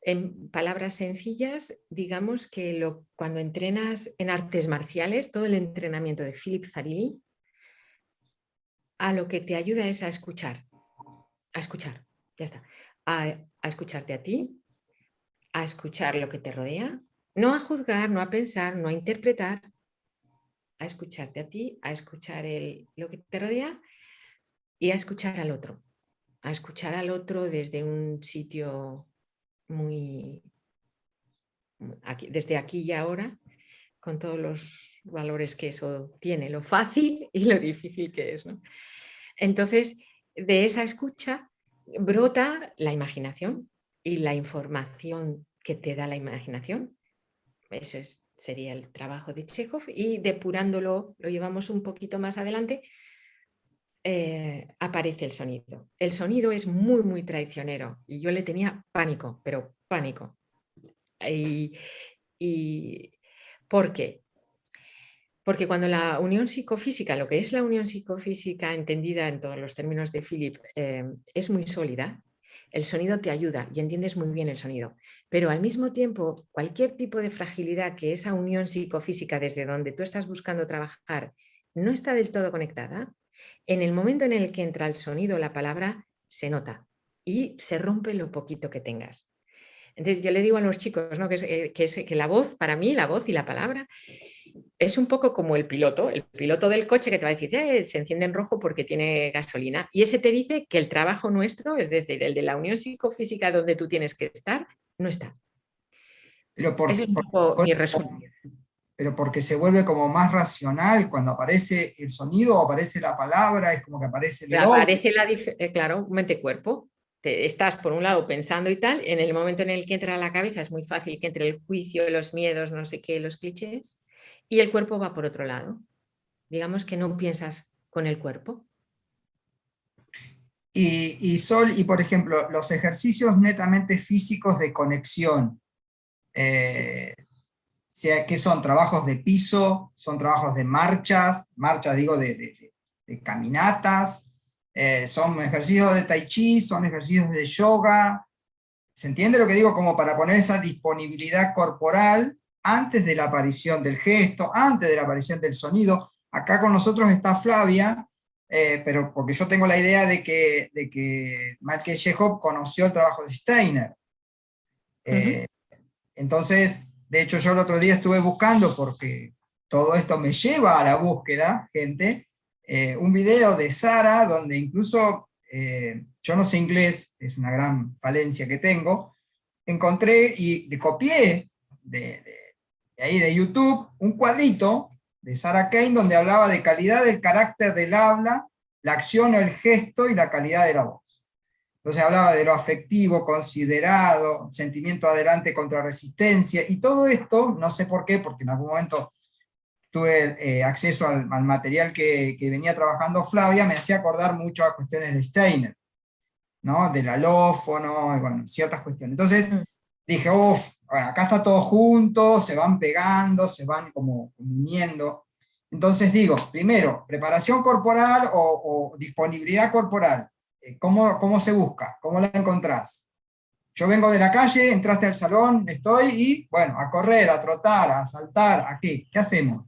en palabras sencillas, digamos que cuando entrenas en artes marciales, todo el entrenamiento de Philip Zarilli, a lo que te ayuda es a escuchar, ya está, a escucharte a ti, a escuchar lo que te rodea, no a juzgar, no a pensar, no a interpretar, a escucharte a ti, a escuchar lo que te rodea y a escuchar al otro desde un sitio muy, desde aquí y ahora, con todos los valores que eso tiene, lo fácil y lo difícil que es, ¿no? Entonces, de esa escucha brota la imaginación y la información que te da la imaginación. Eso sería el trabajo de Chekhov, y depurándolo, lo llevamos un poquito más adelante, aparece el sonido. El sonido es muy, muy traicionero y yo le tenía pánico, pero pánico. Y ¿por qué? Porque cuando la unión psicofísica, lo que es la unión psicofísica entendida en todos los términos de Philip, es muy sólida, el sonido te ayuda y entiendes muy bien el sonido. Pero al mismo tiempo, cualquier tipo de fragilidad que esa unión psicofísica desde donde tú estás buscando trabajar no está del todo conectada, en el momento en el que entra el sonido, la palabra se nota y se rompe lo poquito que tengas. Entonces yo le digo a los chicos, ¿no? que la voz, para mí, la voz y la palabra es un poco como el piloto del coche, que te va a decir, se enciende en rojo porque tiene gasolina. Y ese te dice que el trabajo nuestro, es decir, el de la unión psicofísica donde tú tienes que estar, no está. Pero, Ese es un poco mi resumen. pero porque se vuelve como más racional cuando aparece el sonido o aparece la palabra, es como que aparece el Aparece claro, mente-cuerpo. Estás por un lado pensando y tal, en el momento en el que entra a la cabeza es muy fácil que entre el juicio, los miedos, no sé qué, los clichés, y el cuerpo va por otro lado. Digamos que no piensas con el cuerpo. Y Sol, y por ejemplo, los ejercicios netamente físicos de conexión, que son trabajos de piso, son trabajos de marchas digo, de caminatas, son ejercicios de tai chi, son ejercicios de yoga. ¿Se entiende lo que digo? Como para poner esa disponibilidad corporal antes de la aparición del gesto, antes de la aparición del sonido. Acá con nosotros está Flavia, pero porque yo tengo la idea de que Michael Chekhov conoció el trabajo de Steiner. Entonces, de hecho yo el otro día estuve buscando, porque todo esto me lleva a la búsqueda, gente, un video de Sara, donde incluso, yo no sé inglés, es una gran falencia que tengo, encontré y copié de ahí de YouTube un cuadrito de Sarah Kane donde hablaba de calidad del carácter del habla, la acción o el gesto y la calidad de la voz. Entonces hablaba de lo afectivo, considerado, sentimiento adelante contra resistencia, y todo esto, no sé por qué, porque en algún momento tuve acceso al material que venía trabajando Flavia, me hacía acordar mucho a cuestiones de Steiner, ¿no? Del alófono, y bueno, ciertas cuestiones. Entonces dije, bueno, acá está todo junto, se van pegando, se van como uniendo. Entonces digo, primero, preparación corporal o disponibilidad corporal. ¿Cómo se busca? ¿Cómo la encontrás? Yo vengo de la calle, entraste al salón, estoy y, bueno, a correr, a trotar, a saltar, ¿a qué? ¿Qué hacemos?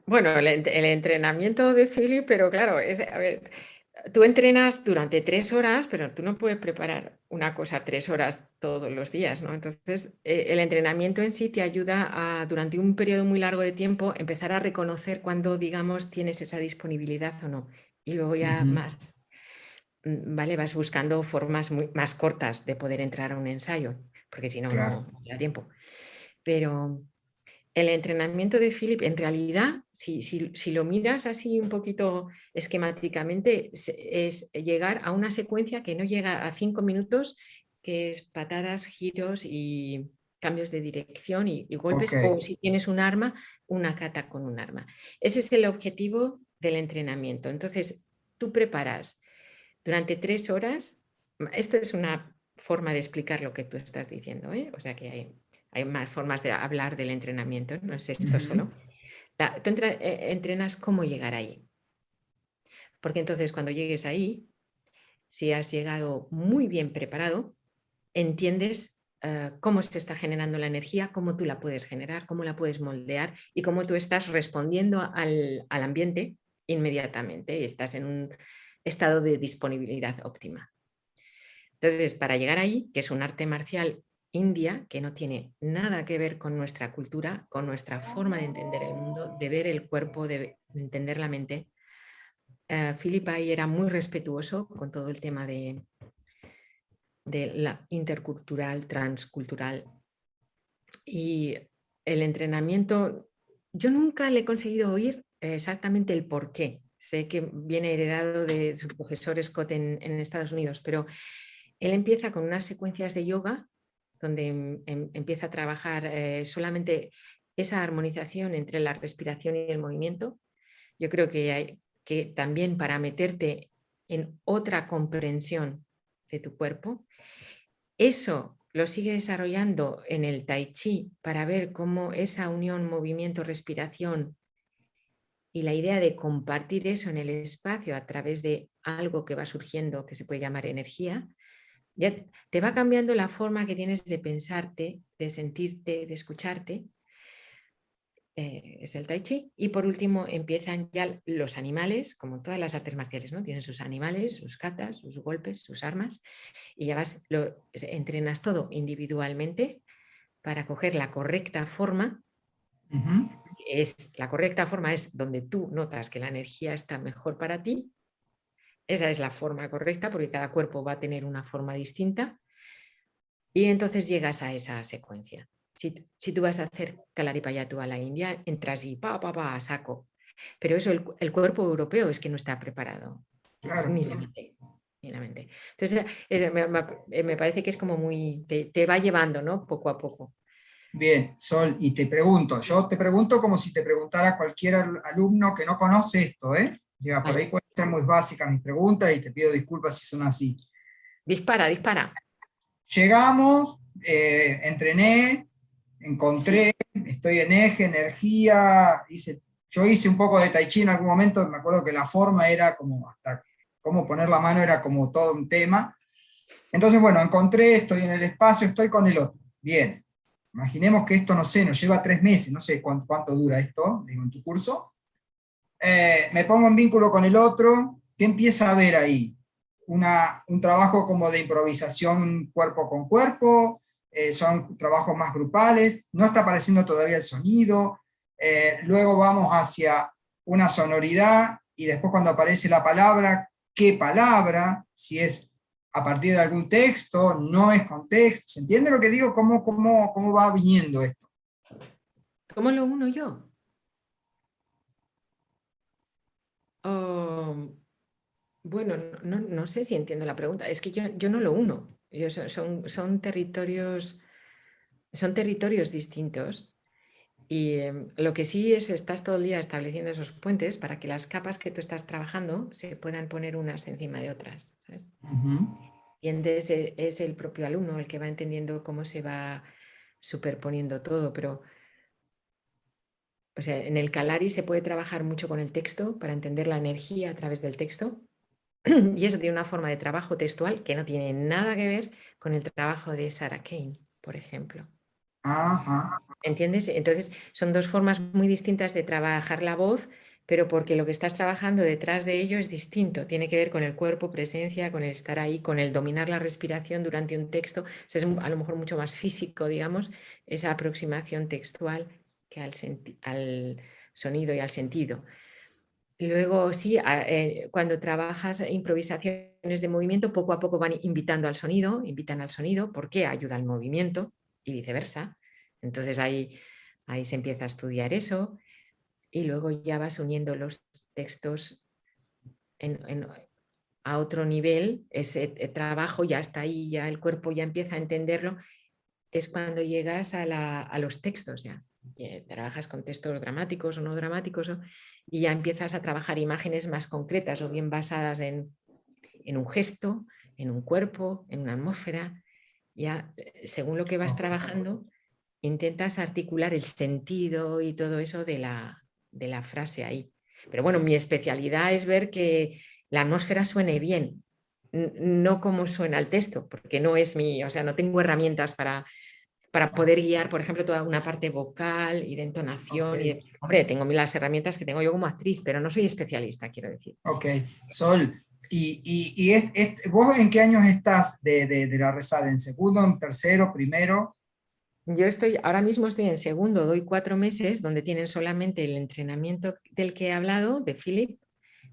Bueno, el entrenamiento de Philip, pero claro, a ver, tú entrenas durante 3 horas, pero tú no puedes preparar una cosa 3 horas todos los días, ¿no? Entonces, el entrenamiento en sí te ayuda a, durante un periodo muy largo de tiempo, empezar a reconocer cuando, digamos, tienes esa disponibilidad o no. Y luego ya más, ¿vale? Vas buscando formas más cortas de poder entrar a un ensayo, porque si no, Claro. no da tiempo. Pero el entrenamiento de Philip, en realidad, si lo miras así un poquito esquemáticamente, es llegar a una secuencia que no llega a 5 minutos, que es patadas, giros y cambios de dirección y golpes, Ok. o si tienes un arma, una kata con un arma. Ese es el objetivo del entrenamiento. Entonces, tú preparas durante 3 horas, esto es una forma de explicar lo que tú estás diciendo, ¿eh? O sea que hay más formas de hablar del entrenamiento, no es esto solo. Tú entrenas cómo llegar ahí. Porque entonces cuando llegues ahí, si has llegado muy bien preparado, entiendes cómo se está generando la energía, cómo tú la puedes generar, cómo la puedes moldear y cómo tú estás respondiendo al ambiente inmediatamente y estás en un estado de disponibilidad óptima. Entonces, para llegar ahí, que es un arte marcial india que no tiene nada que ver con nuestra cultura, con nuestra forma de entender el mundo, de ver el cuerpo, de entender la mente, Philip ahí era muy respetuoso con todo el tema de la intercultural, transcultural. Y el entrenamiento, yo nunca le he conseguido oír exactamente el por qué. Sé que viene heredado de su profesor Scott en Estados Unidos, pero él empieza con unas secuencias de yoga donde empieza a trabajar solamente esa armonización entre la respiración y el movimiento. Yo creo que también para meterte en otra comprensión de tu cuerpo, eso lo sigue desarrollando en el Tai Chi para ver cómo esa unión movimiento-respiración y la idea de compartir eso en el espacio a través de algo que va surgiendo, que se puede llamar energía, ya te va cambiando la forma que tienes de pensarte, de sentirte, de escucharte. Es el Tai Chi. Y por último empiezan ya los animales, como todas las artes marciales, ¿no? Tienen sus animales, sus katas, sus golpes, sus armas, y ya entrenas todo individualmente para coger la correcta forma. La correcta forma es donde tú notas que la energía está mejor para ti. Esa es la forma correcta, porque cada cuerpo va a tener una forma distinta. Y entonces llegas a esa secuencia. Si tú vas a hacer Kalaripayattu a la India, entras y a saco. Pero eso el cuerpo europeo es que no está preparado. Claro. Ni la mente. Ni la mente. Entonces, me parece que es como muy... Te va llevando, ¿no? Poco a poco. Bien, Sol, y yo te pregunto como si te preguntara cualquier alumno que no conoce esto, ¿eh? Ya, por Vale. ahí pueden ser muy básicas mis preguntas y te pido disculpas si son así. Dispara. Llegamos, entrené, encontré, estoy en eje, energía, yo hice un poco de Tai Chi en algún momento, me acuerdo que la forma era como, hasta cómo poner la mano era como todo un tema. Entonces, bueno, encontré, estoy en el espacio, estoy con el otro. Bien, imaginemos que esto, no sé, nos lleva 3 meses, no sé cuánto dura esto, digo, en tu curso. Me pongo en vínculo con el otro, ¿qué empieza a ver ahí? Un trabajo como de improvisación cuerpo con cuerpo, son trabajos más grupales, no está apareciendo todavía el sonido, luego vamos hacia una sonoridad y después cuando aparece la palabra, ¿qué palabra? Si es a partir de algún texto, no es contexto, ¿se entiende lo que digo? ¿Cómo va viniendo esto? ¿Cómo lo uno yo? Bueno, no sé si entiendo la pregunta. Es que yo no lo uno. Son territorios distintos. Y lo que sí estás todo el día estableciendo esos puentes para que las capas que tú estás trabajando se puedan poner unas encima de otras, ¿sabes? Y entonces es el propio alumno el que va entendiendo cómo se va superponiendo todo, pero o sea, en el Kalari se puede trabajar mucho con el texto para entender la energía a través del texto. Y eso tiene una forma de trabajo textual que no tiene nada que ver con el trabajo de Sarah Kane, por ejemplo. Ajá. ¿Entiendes? Entonces son dos formas muy distintas de trabajar la voz, pero porque lo que estás trabajando detrás de ello es distinto. Tiene que ver con el cuerpo, presencia, con el estar ahí, con el dominar la respiración durante un texto. O sea, es a lo mejor mucho más físico, digamos, esa aproximación textual que al sonido y al sentido. Luego, sí, cuando trabajas improvisaciones de movimiento, poco a poco van invitan al sonido, porque ayuda al movimiento y viceversa. Entonces ahí se empieza a estudiar eso y luego ya vas uniendo los textos a otro nivel. Ese trabajo ya está ahí, ya el cuerpo ya empieza a entenderlo. Es cuando llegas a los textos ya. Trabajas con textos dramáticos o no dramáticos y ya empiezas a trabajar imágenes más concretas o bien basadas en un gesto, en un cuerpo, en una atmósfera. Ya según lo que vas trabajando, intentas articular el sentido y todo eso de la frase ahí. Pero bueno, mi especialidad es ver que la atmósfera suene bien, no como suena el texto, porque no es o sea, no tengo herramientas para poder guiar, por ejemplo, toda una parte vocal y de entonación. Ok. Hombre, tengo las herramientas que tengo yo como actriz, pero no soy especialista, quiero decir. Ok, Sol, ¿vos en qué años estás de la RESAD? ¿En segundo, en tercero, primero? Yo ahora mismo estoy en segundo, doy 4 meses, donde tienen solamente el entrenamiento del que he hablado, de Philip,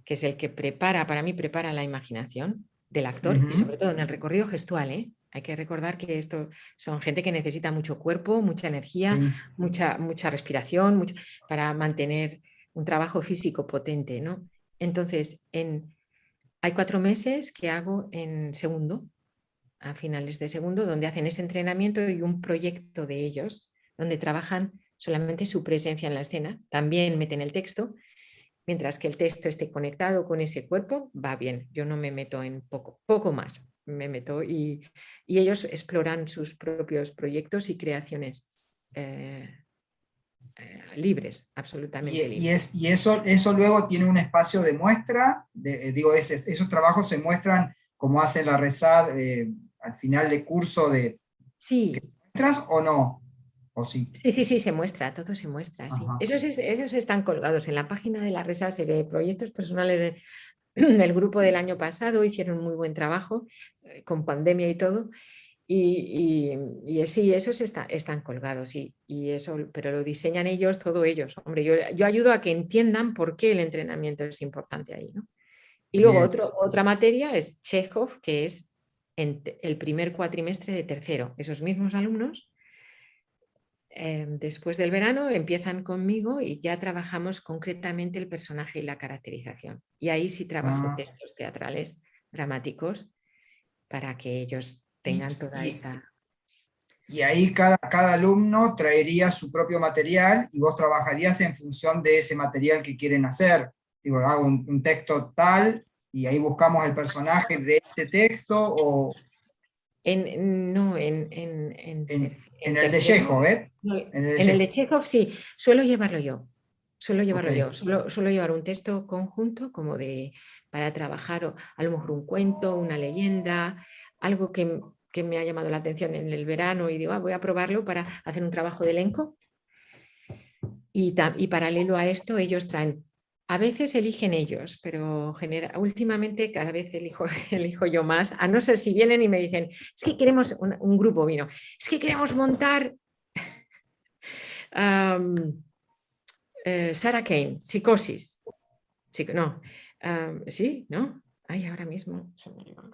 que es el que para mí prepara la imaginación del actor y sobre todo en el recorrido gestual, ¿eh? Hay que recordar que esto son gente que necesita mucho cuerpo, mucha energía, Sí. mucha respiración, para mantener un trabajo físico potente, ¿no? Entonces, hay 4 meses que hago en segundo, a finales de segundo, donde hacen ese entrenamiento y un proyecto de ellos, donde trabajan solamente su presencia en la escena. También meten el texto, mientras que el texto esté conectado con ese cuerpo, va bien. Yo no me meto en poco más. Me meto y ellos exploran sus propios proyectos y creaciones libres, absolutamente libres. Y eso luego tiene un espacio de muestra, esos trabajos se muestran como hace la RESAD al final de curso de Sí. ¿muestras o no? ¿O sí? Sí, se muestra, todo se muestra, sí. Esos están colgados en la página de la RESA, se ve proyectos personales del grupo del año pasado, hicieron muy buen trabajo con pandemia y todo, y sí, esos están colgados, pero lo diseñan ellos, todo ellos. Hombre, yo ayudo a que entiendan por qué el entrenamiento es importante ahí, ¿no? Y luego otra materia es Chekhov, que es en el primer cuatrimestre de tercero. Esos mismos alumnos después del verano empiezan conmigo y ya trabajamos concretamente el personaje y la caracterización. Y ahí sí trabajo textos teatrales, dramáticos, para que ellos tengan toda esa... Y ahí cada alumno traería su propio material y vos trabajarías en función de ese material que quieren hacer. Digo, hago un texto tal y ahí buscamos el personaje de ese texto o... No, en el de Chekhov, ¿eh? En el de Chekhov sí, suelo llevarlo yo. Suelo llevar un texto conjunto como para trabajar a lo mejor un cuento, una leyenda, algo que me ha llamado la atención en el verano y digo, voy a probarlo para hacer un trabajo de elenco. Y paralelo a esto, ellos traen, a veces eligen ellos, pero últimamente cada vez elijo yo más, a no ser si vienen y me dicen, es que queremos, un grupo vino, es que queremos montar Sarah Kane, Psicosis. No, sí, ¿no? Ay, ahora mismo se me olvidó.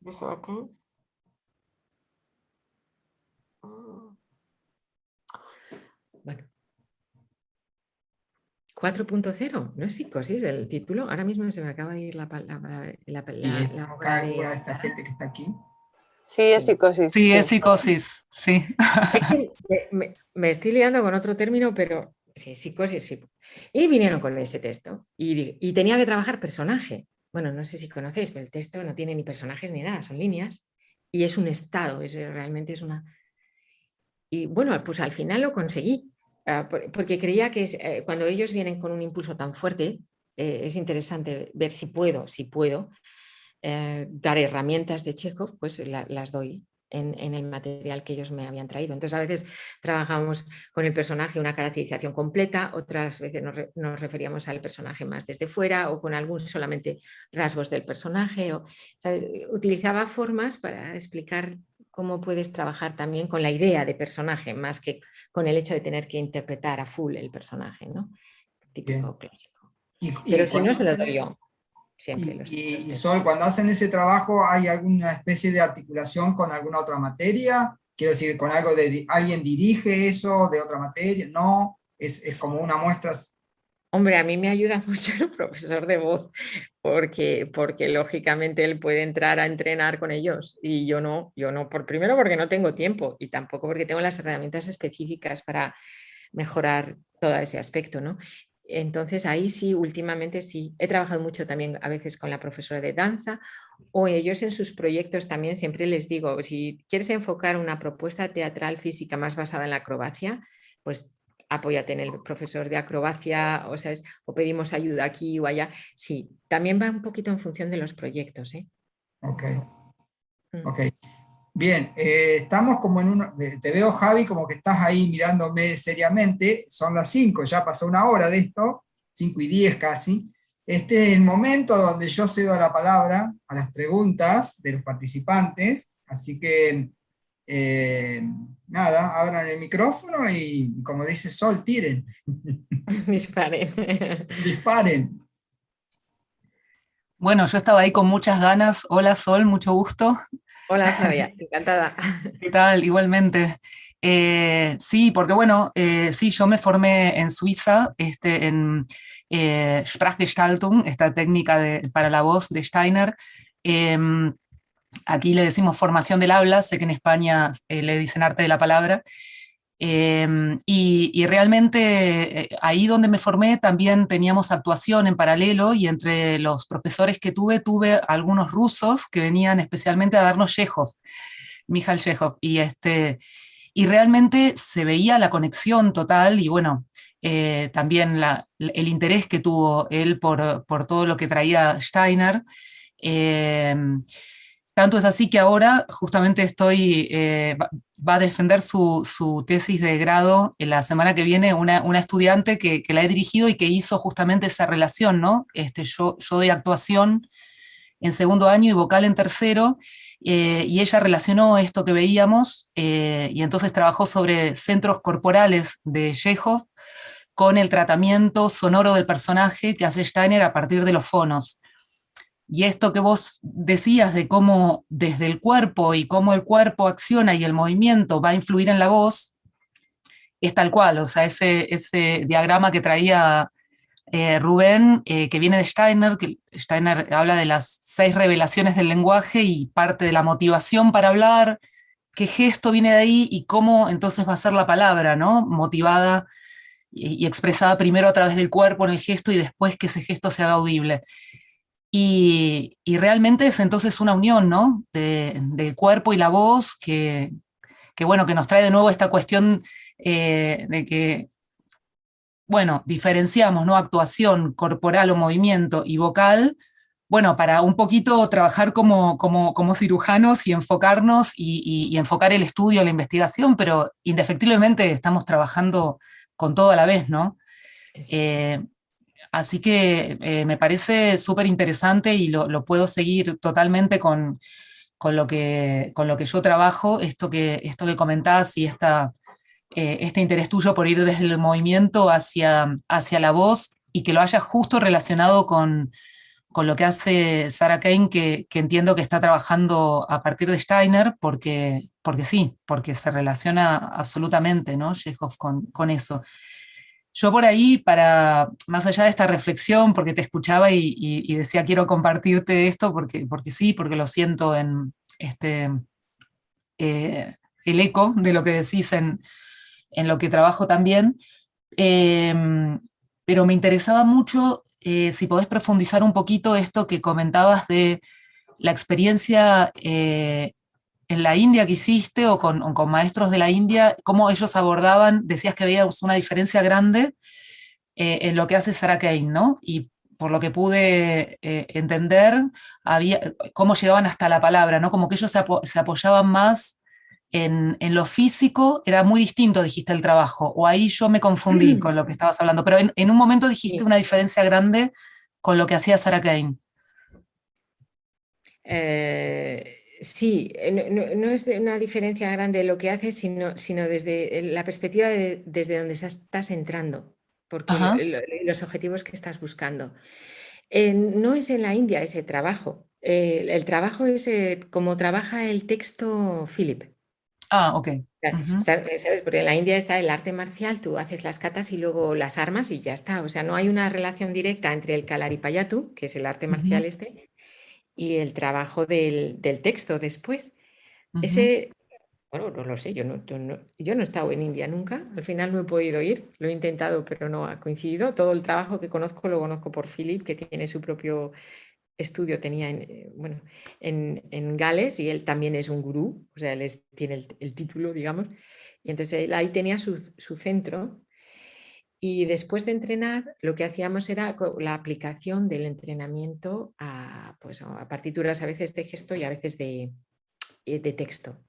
¿Eso aquí? Bueno. 4.0, ¿no es Psicosis el título? Ahora mismo se me acaba de ir la obra de... esta gente que está aquí. Sí, es Psicosis. Sí, es Psicosis, sí. Es que me estoy liando con otro término, pero sí, Psicosis, sí. Y vinieron con ese texto y tenía que trabajar personaje. Bueno, no sé si conocéis, pero el texto no tiene ni personajes ni nada, son líneas y es un estado, realmente es una... Y bueno, pues al final lo conseguí. Porque creía que cuando ellos vienen con un impulso tan fuerte, es interesante ver si puedo dar herramientas de Chekhov, pues las doy. en el material que ellos me habían traído. Entonces a veces trabajábamos con el personaje una caracterización completa, otras veces nos referíamos al personaje más desde fuera o con algún solamente rasgos del personaje. ¿Sabes? Utilizaba formas para explicar cómo puedes trabajar también con la idea de personaje, más que con el hecho de tener que interpretar a full el personaje, ¿no? Típico clásico. Pero si no, se lo doy yo. Siempre y Sol, cuando hacen ese trabajo, ¿hay alguna especie de articulación con alguna otra materia? Quiero decir, ¿con algo de alguien dirige eso de otra materia? ¿No? ¿Es como una muestra? Hombre, a mí me ayuda mucho el profesor de voz, porque lógicamente él puede entrar a entrenar con ellos y yo no, primero porque no tengo tiempo y tampoco porque tengo las herramientas específicas para mejorar todo ese aspecto, ¿no? Entonces ahí sí, últimamente sí. He trabajado mucho también a veces con la profesora de danza o ellos en sus proyectos también siempre les digo, si quieres enfocar una propuesta teatral física más basada en la acrobacia, pues apóyate en el profesor de acrobacia, o pedimos ayuda aquí o allá. Sí, también va un poquito en función de los proyectos, ¿eh? Ok. Bien, estamos como en te veo, Javi, como que estás ahí mirándome seriamente. Son las 5, ya pasó una hora de esto, 5:10 casi. Este es el momento donde yo cedo la palabra a las preguntas de los participantes, así que nada, abran el micrófono y como dice Sol, tiren. Disparen. Disparen. Bueno, yo estaba ahí con muchas ganas. Hola Sol, mucho gusto. Hola Flavia, encantada. ¿Qué tal? Igualmente. Sí, porque bueno, sí, yo me formé en Suiza en Sprachgestaltung, esta técnica para la voz de Steiner. Aquí le decimos formación del habla, sé que en España le dicen arte de la palabra. Y realmente ahí donde me formé también teníamos actuación en paralelo y entre los profesores que tuve algunos rusos que venían especialmente a darnos Chekhov, Mikhail Chekhov, y realmente se veía la conexión total y bueno, también el interés que tuvo él por todo lo que traía Steiner. Tanto es así que ahora justamente va a defender su tesis de grado en la semana que viene una estudiante que la he dirigido y que hizo justamente esa relación, ¿no? Yo doy actuación en segundo año y vocal en tercero, y ella relacionó esto que veíamos, y entonces trabajó sobre centros corporales de Chekhov con el tratamiento sonoro del personaje que hace Steiner a partir de los fonos. Y esto que vos decías de cómo desde el cuerpo y cómo el cuerpo acciona y el movimiento va a influir en la voz, es tal cual, o sea, ese diagrama que traía Rubén, que viene de Steiner, que Steiner habla de las 6 revelaciones del lenguaje y parte de la motivación para hablar, qué gesto viene de ahí y cómo entonces va a ser la palabra, ¿no? Motivada y expresada primero a través del cuerpo en el gesto y después que ese gesto se haga audible. Y realmente es entonces una unión, ¿no? Del cuerpo y la voz que bueno, que nos trae de nuevo esta cuestión de que, bueno, diferenciamos, ¿no? Actuación corporal o movimiento y vocal, bueno, para un poquito trabajar como cirujanos y enfocarnos y enfocar el estudio, la investigación, pero indefectiblemente estamos trabajando con todo a la vez, ¿no? Así que me parece súper interesante y lo puedo seguir totalmente con lo que yo trabajo, esto que comentás y este interés tuyo por ir desde el movimiento hacia la voz y que lo hayas justo relacionado con lo que hace Sarah Kane, que entiendo que está trabajando a partir de Steiner, porque sí, porque se relaciona absolutamente, ¿no? Chekhov con eso. Yo por ahí, más allá de esta reflexión, porque te escuchaba y decía quiero compartirte esto, porque sí, porque lo siento en el eco de lo que decís en lo que trabajo también, pero me interesaba mucho si podés profundizar un poquito esto que comentabas de la experiencia en la India que hiciste o con maestros de la India, cómo ellos abordaban, decías que había una diferencia grande en lo que hace Sarah Kane, ¿no? Y por lo que pude entender, cómo llegaban hasta la palabra, ¿no? Como que ellos se apoyaban más en lo físico era muy distinto, dijiste, el trabajo, o ahí yo me confundí con lo que estabas hablando, pero en un momento dijiste Sí. una diferencia grande con lo que hacía Sarah Kane. Sí, no es una diferencia grande lo que hace, sino desde la perspectiva desde donde estás entrando, porque Ajá. los objetivos que estás buscando. No es en la India ese trabajo. El trabajo es como trabaja el texto Philip. Ah, ok. ¿Sabes? Porque en la India está el arte marcial, tú haces las katas y luego las armas y ya está. O sea, no hay una relación directa entre el Kalaripayattu, que es el arte marcial y el trabajo del texto después. Ese, bueno, no lo sé, yo no he estado en India nunca, al final no he podido ir, lo he intentado, pero no ha coincidido. Todo el trabajo que conozco lo conozco por Philip, que tiene su propio estudio, tenía en Gales, y él también es un gurú, o sea, él tiene el título, digamos, y entonces él ahí tenía su centro. Y después de entrenar, lo que hacíamos era la aplicación del entrenamiento pues, a partituras, a veces de gesto y a veces de texto.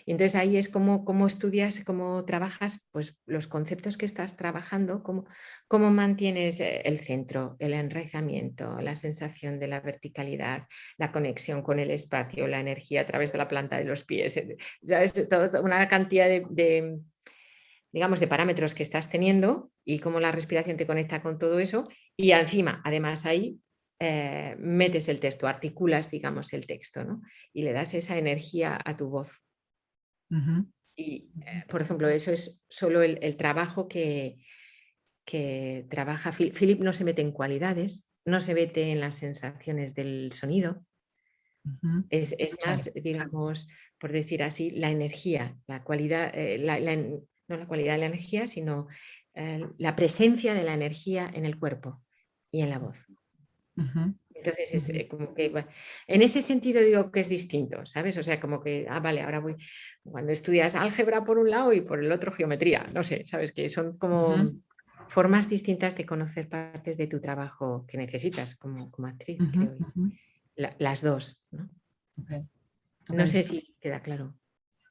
Y entonces ahí es cómo estudias, cómo trabajas pues, los conceptos que estás trabajando, cómo mantienes el centro, el enraizamiento, la sensación de la verticalidad, la conexión con el espacio, la energía a través de la planta de los pies, ¿sabes? Toda una cantidad digamos, de parámetros que estás teniendo y cómo la respiración te conecta con todo eso. Y encima, además ahí metes el texto, articulas, digamos, el texto, ¿no? Y le das esa energía a tu voz. Y, por ejemplo, eso es solo el trabajo que trabaja Philip. No se mete en cualidades, no se mete en las sensaciones del sonido. Es más, digamos, por decir así, la energía, la cualidad, no la cualidad de la energía, sino la presencia de la energía en el cuerpo y en la voz. Entonces es como que en ese sentido digo que es distinto, ¿sabes? O sea, como que, vale, ahora voy, cuando estudias álgebra por un lado y por el otro geometría, no sé, ¿sabes? Que son como formas distintas de conocer partes de tu trabajo que necesitas como actriz, creo yo. Las dos, ¿no? Okay. No sé si queda claro.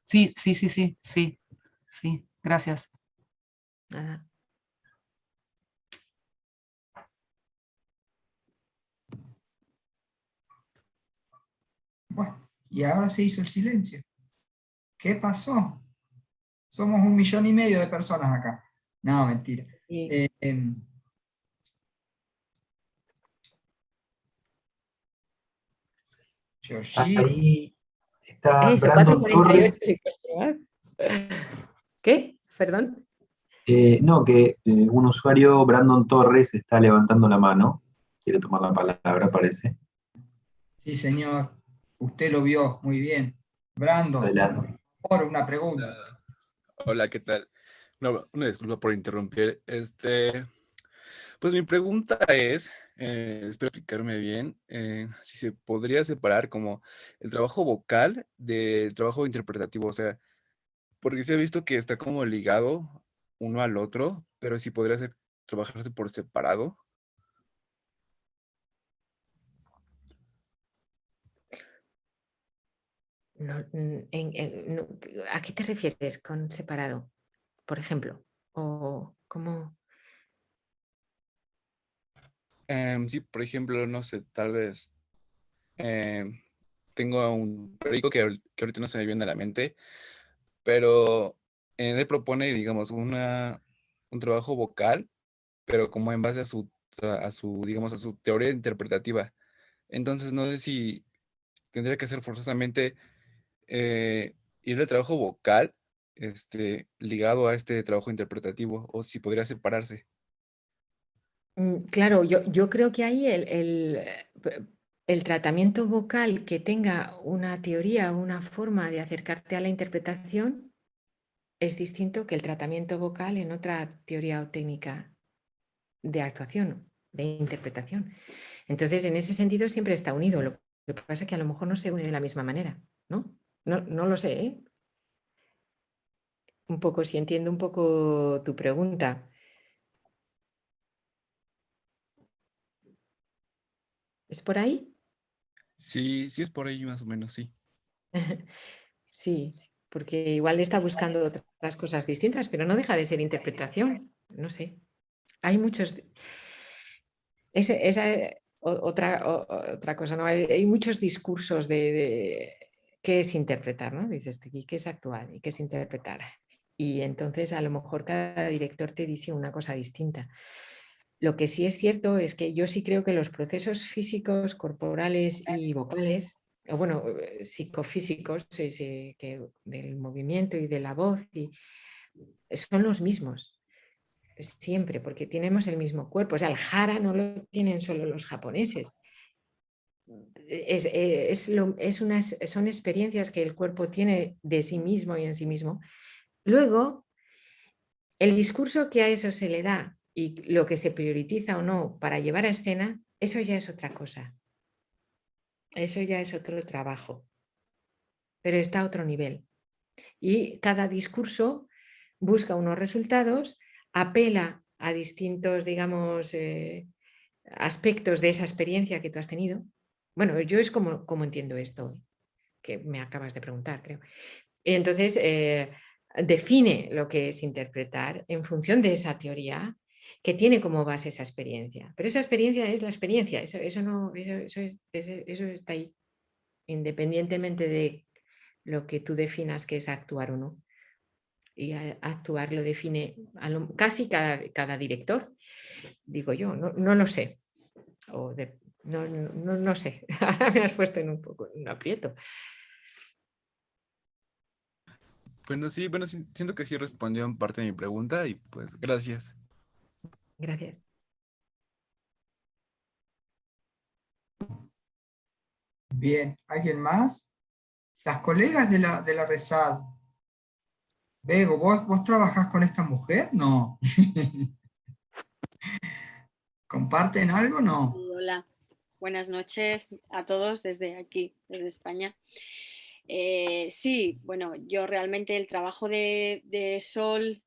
Sí, gracias. Nada. Bueno, y ahora se hizo el silencio. ¿Qué pasó? Somos 1,5 millones de personas acá. No, mentira. Sí. Ahí está Eso, Brandon 4:48. Torres. ¿Qué? Perdón. No, que un usuario, Brandon Torres, está levantando la mano. Quiere tomar la palabra, parece. Sí, señor. Usted lo vio. Muy bien. Brandon, Adelante. por una pregunta. Hola, ¿qué tal? No, una disculpa por interrumpir. Pues mi pregunta es, espero explicarme bien, si se podría separar como el trabajo vocal del trabajo interpretativo, o sea, porque se ha visto que está como ligado uno al otro, pero si podría trabajarse por separado. No, ¿a qué te refieres con separado, por ejemplo? ¿O cómo? Sí, por ejemplo, no sé, tal vez tengo a un perico que ahorita no se me viene a la mente, pero él propone, digamos, un trabajo vocal, pero como en base digamos, a su teoría interpretativa. Entonces, no sé si tendría que ser forzosamente ir al trabajo vocal, ligado a este trabajo interpretativo, o si podría separarse. Claro, yo creo que ahí el tratamiento vocal que tenga una teoría, una forma de acercarte a la interpretación es distinto que el tratamiento vocal en otra teoría o técnica de actuación, de interpretación. Entonces, en ese sentido siempre está unido. Lo que pasa es que a lo mejor no se une de la misma manera, ¿no? No lo sé, ¿eh? Un poco, si entiendo un poco tu pregunta. ¿Es por ahí? Sí, sí es por ahí más o menos, sí. Sí, porque igual está buscando otras cosas distintas, pero no deja de ser interpretación, no sé. Hay muchos... Otra cosa, ¿no? Hay muchos discursos de qué es interpretar, ¿no? Dices, ¿y qué es actuar? ¿Y qué es interpretar? Y entonces a lo mejor cada director te dice una cosa distinta. Lo que sí es cierto es que yo sí creo que los procesos físicos, corporales y vocales, o bueno, psicofísicos, del movimiento y de la voz, son los mismos siempre, porque tenemos el mismo cuerpo. O sea, el jara no lo tienen solo los japoneses. Son experiencias que el cuerpo tiene de sí mismo y en sí mismo. Luego, el discurso que a eso se le da y lo que se prioriza o no para llevar a escena, eso ya es otra cosa. Eso ya es otro trabajo, pero está a otro nivel. Y cada discurso busca unos resultados, apela a distintos, digamos, aspectos de esa experiencia que tú has tenido. Bueno, yo es como entiendo esto, que me acabas de preguntar, creo. Entonces, define lo que es interpretar en función de esa teoría que tiene como base esa experiencia. Pero esa experiencia es la experiencia, eso está ahí, independientemente de lo que tú definas que es actuar o no. Y actuar lo define casi cada director, digo yo, no lo sé. No sé, ahora me has puesto en un aprieto. Bueno, sí, siento que sí respondió en parte de mi pregunta y pues gracias. Gracias. Bien, ¿alguien más? Las colegas de la RESAD. Bego, ¿vos trabajás con esta mujer? No. ¿Comparten algo? No. Sí, hola, buenas noches a todos desde aquí, desde España. Sí, bueno, yo realmente el trabajo de Sol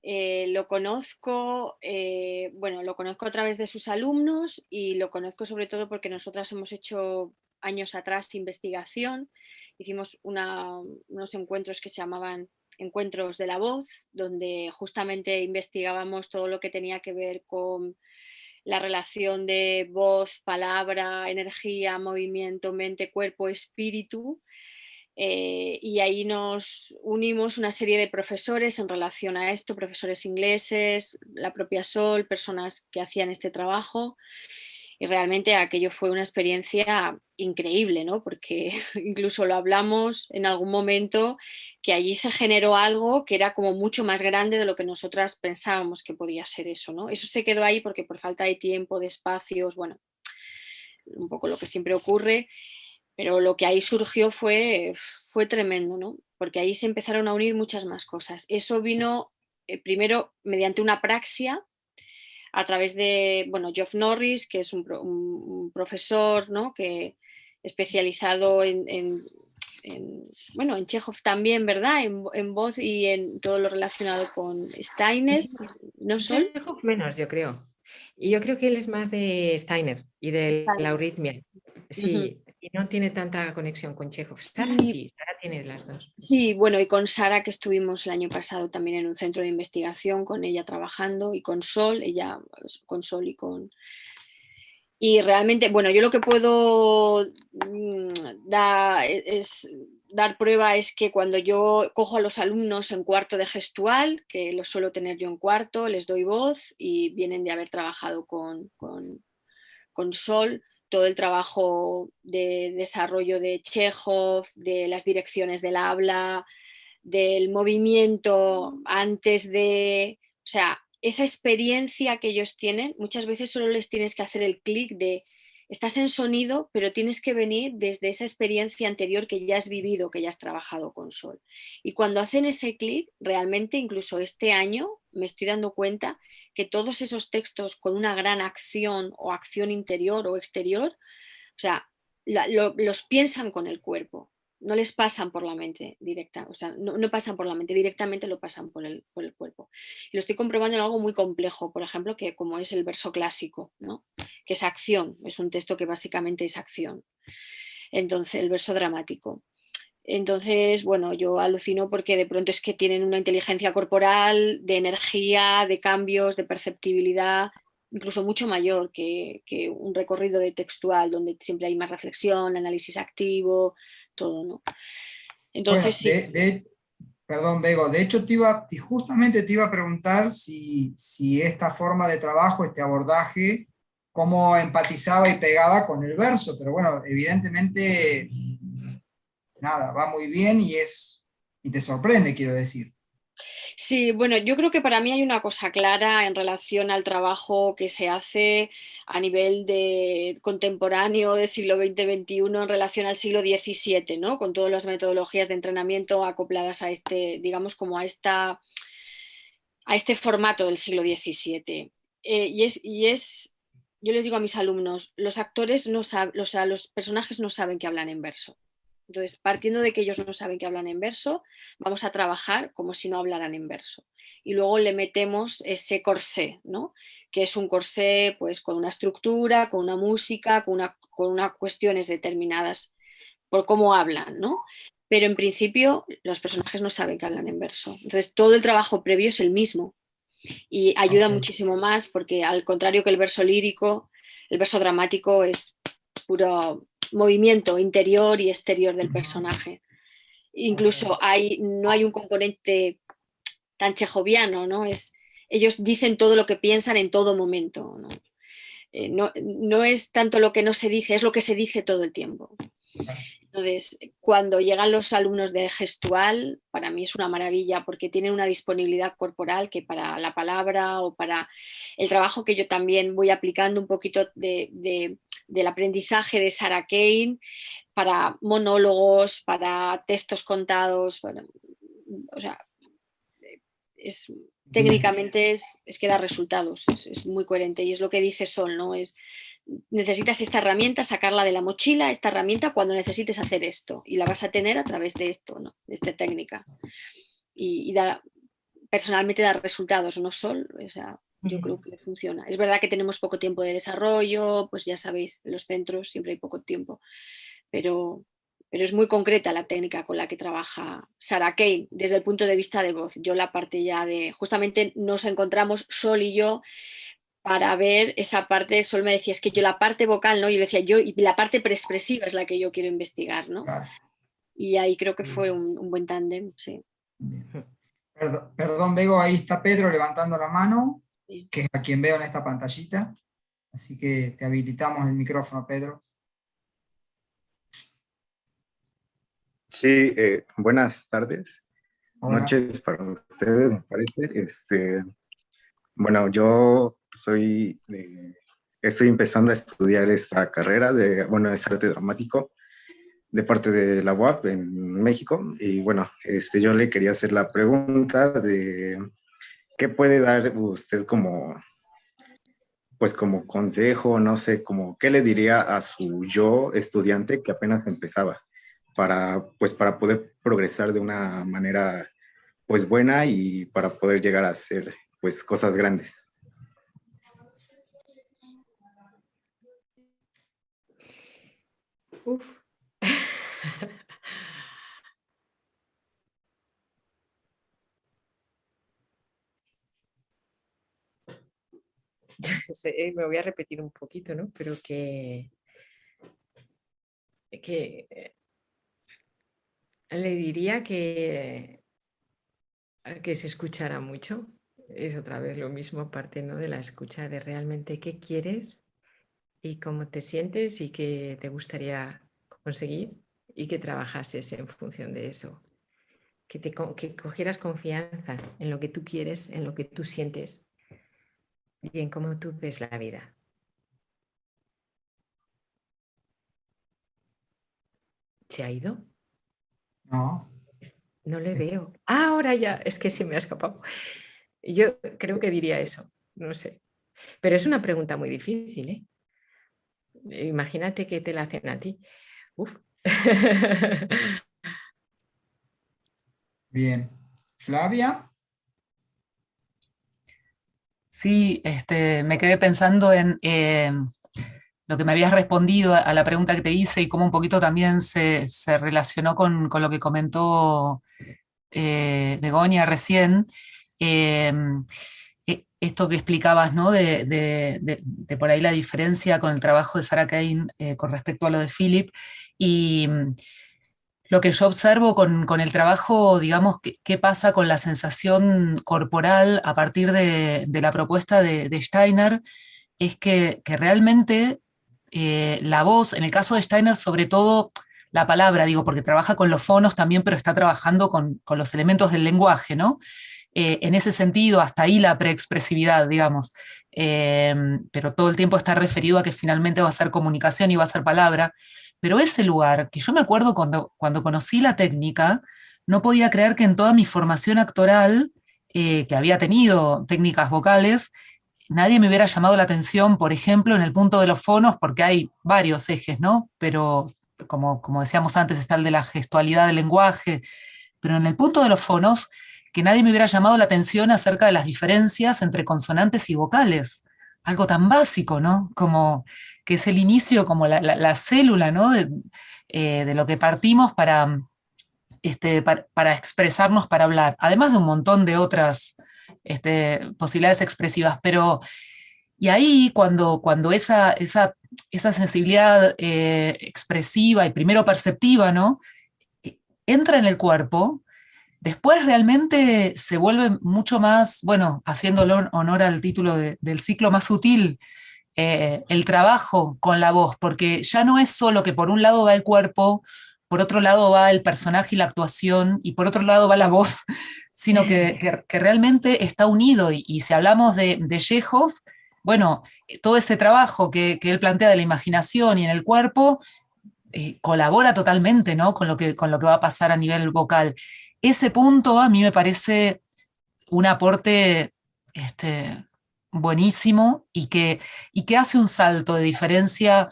lo conozco, lo conozco a través de sus alumnos y lo conozco sobre todo porque nosotras hemos hecho años atrás investigación, hicimos unos encuentros que se llamaban Encuentros de la Voz, donde justamente investigábamos todo lo que tenía que ver con la relación de voz, palabra, energía, movimiento, mente, cuerpo, espíritu. Y ahí nos unimos una serie de profesores en relación a esto, profesores ingleses, la propia Sol, personas que hacían este trabajo. Y realmente aquello fue una experiencia increíble, ¿no? Porque incluso lo hablamos en algún momento, que allí se generó algo que era como mucho más grande de lo que nosotras pensábamos que podía ser eso, ¿no? Eso se quedó ahí porque por falta de tiempo, de espacios, bueno, un poco lo que siempre ocurre, pero lo que ahí surgió fue tremendo, ¿no? Porque ahí se empezaron a unir muchas más cosas. Eso vino primero mediante una praxia, a través de, Geoff Norris, que es un profesor, ¿no? Que especializado en Chekhov también, ¿verdad? En voz y en todo lo relacionado con Steiner, ¿no, Sol? Chekhov menos, yo creo. Y yo creo que él es más de Steiner y de la euritmia. Sí, y no tiene tanta conexión con Chekhov. Sara sí, Sara tiene las dos. Sí, bueno, y con Sara, que estuvimos el año pasado también en un centro de investigación, con ella trabajando, y con Sol, con Sol y con... Y realmente, bueno, yo lo que puedo dar prueba es que cuando yo cojo a los alumnos en cuarto de gestual, que los suelo tener yo en cuarto, les doy voz y vienen de haber trabajado con Sol, todo el trabajo de desarrollo de Chekhov, de las direcciones del habla, del movimiento antes de... O sea, esa experiencia que ellos tienen, muchas veces solo les tienes que hacer el clic de estás en sonido, pero tienes que venir desde esa experiencia anterior que ya has vivido, que ya has trabajado con Sol. Y cuando hacen ese clic, realmente incluso este año me estoy dando cuenta que todos esos textos con una gran acción o acción interior o exterior, o sea, los piensan con el cuerpo. No les pasan por la mente directa, o sea, no pasan por la mente, directamente lo pasan por el cuerpo. Y lo estoy comprobando en algo muy complejo, por ejemplo, que como es el verso clásico, ¿no? Que es acción, es un texto que básicamente es acción. Entonces, el verso dramático. Entonces, bueno, yo alucino porque de pronto es que tienen una inteligencia corporal, de energía, de cambios, de perceptibilidad, incluso mucho mayor que un recorrido de textual, donde siempre hay más reflexión, análisis activo, todo, ¿no? Bueno, Entonces, sí. perdón, Bego, de hecho justamente te iba a preguntar si esta forma de trabajo, este abordaje, cómo empatizaba y pegaba con el verso, pero bueno, evidentemente, nada, va muy bien y te sorprende, quiero decir. Sí, bueno, yo creo que para mí hay una cosa clara en relación al trabajo que se hace a nivel de contemporáneo del siglo XX-XXI en relación al siglo XVII, ¿no? Con todas las metodologías de entrenamiento acopladas a este, digamos, como a este formato del siglo XVII. Yo les digo a mis alumnos, los actores no saben, o sea, los personajes no saben que hablan en verso. Entonces, partiendo de que ellos no saben que hablan en verso, vamos a trabajar como si no hablaran en verso. Y luego le metemos ese corsé, ¿no? Que es un corsé pues, con una estructura, con una música, con unas cuestiones determinadas por cómo hablan, ¿no? Pero en principio los personajes no saben que hablan en verso. Entonces, todo el trabajo previo es el mismo y ayuda muchísimo más porque al contrario que el verso lírico, el verso dramático es puro movimiento interior y exterior del personaje. Incluso no hay un componente tan chejoviano, ¿no? Ellos dicen todo lo que piensan en todo momento, ¿no? No es tanto lo que no se dice, es lo que se dice todo el tiempo. Entonces, cuando llegan los alumnos de gestual, para mí es una maravilla porque tienen una disponibilidad corporal que para la palabra o para el trabajo que yo también voy aplicando un poquito del aprendizaje de Sarah Kane, para monólogos, para textos contados, o sea, técnicamente es que da resultados, es muy coherente y es lo que dice Sol, ¿no? Necesitas esta herramienta, sacarla de la mochila, esta herramienta cuando necesites hacer esto y la vas a tener a través de esto, ¿no? De esta técnica y personalmente da resultados, ¿no, Sol? O sea, yo creo que funciona. Es verdad que tenemos poco tiempo de desarrollo, pues ya sabéis, en los centros siempre hay poco tiempo, pero es muy concreta la técnica con la que trabaja Sarah Kane desde el punto de vista de voz. Yo la parte ya justamente nos encontramos Sol y yo para ver esa parte. Sol me decía, es que yo la parte vocal, ¿no? Y yo le decía, y la parte preexpresiva es la que yo quiero investigar, ¿no? Claro. Y ahí creo que fue un buen tándem, sí. Perdón, Bego, ahí está Pedro levantando la mano, Sí. que es a quien veo en esta pantallita. Así que te habilitamos el micrófono, Pedro. Sí, buenas tardes, Hola. noches para ustedes, me parece. Bueno, yo estoy empezando a estudiar esta carrera es arte dramático de parte de la UAP en México. Y bueno, yo le quería hacer la pregunta de qué puede dar usted como consejo, no sé, qué le diría a su yo estudiante que apenas empezaba para poder progresar de una manera pues buena y para poder llegar a hacer pues cosas grandes. Uf. Me voy a repetir un poquito, ¿no? Pero que le diría que se escuchara mucho. Es otra vez lo mismo, parte, ¿no? De la escucha, de realmente qué quieres y cómo te sientes y qué te gustaría conseguir y que trabajases en función de eso. Que cogieras confianza en lo que tú quieres, en lo que tú sientes y en cómo tú ves la vida. ¿Se ha ido? No. No le veo. Ah, ahora ya, es que se me ha escapado. Yo creo que diría eso, no sé. Pero es una pregunta muy difícil, ¿eh? Imagínate que te la hacen a ti. Uf. Bien. Flavia. Sí, me quedé pensando en lo que me habías respondido a la pregunta que te hice y cómo un poquito también se relacionó con lo que comentó Begoña recién. eh, Esto que explicabas, ¿no? De por ahí la diferencia con el trabajo de Sarah Kane con respecto a lo de Philip. Y lo que yo observo con el trabajo, digamos, qué pasa con la sensación corporal a partir de la propuesta de Steiner, es que realmente la voz, en el caso de Steiner, sobre todo la palabra, digo, porque trabaja con los fonos también, pero está trabajando con los elementos del lenguaje, ¿no? En ese sentido, hasta ahí la preexpresividad, digamos. Pero todo el tiempo está referido a que finalmente va a ser comunicación y va a ser palabra. Pero ese lugar, que yo me acuerdo cuando conocí la técnica, no podía creer que en toda mi formación actoral, que había tenido técnicas vocales, nadie me hubiera llamado la atención, por ejemplo, en el punto de los fonos, porque hay varios ejes, ¿no? Pero como decíamos antes, está el de la gestualidad del lenguaje, pero en el punto de los fonos, que nadie me hubiera llamado la atención acerca de las diferencias entre consonantes y vocales. Algo tan básico, ¿no? Como que es el inicio, como la célula, ¿no? De lo que partimos para expresarnos, para hablar, además de un montón de otras posibilidades expresivas, pero y ahí cuando esa sensibilidad expresiva y primero perceptiva, ¿no? Entra en el cuerpo, después realmente se vuelve mucho más, bueno, haciéndole honor al título del ciclo, más sutil, el trabajo con la voz, porque ya no es solo que por un lado va el cuerpo, por otro lado va el personaje y la actuación, y por otro lado va la voz, sino que realmente está unido. Y si hablamos de Chekhov, bueno, todo ese trabajo que él plantea de la imaginación y en el cuerpo, colabora totalmente, ¿no? con lo que va a pasar a nivel vocal. Ese punto a mí me parece un aporte buenísimo y que hace un salto de diferencia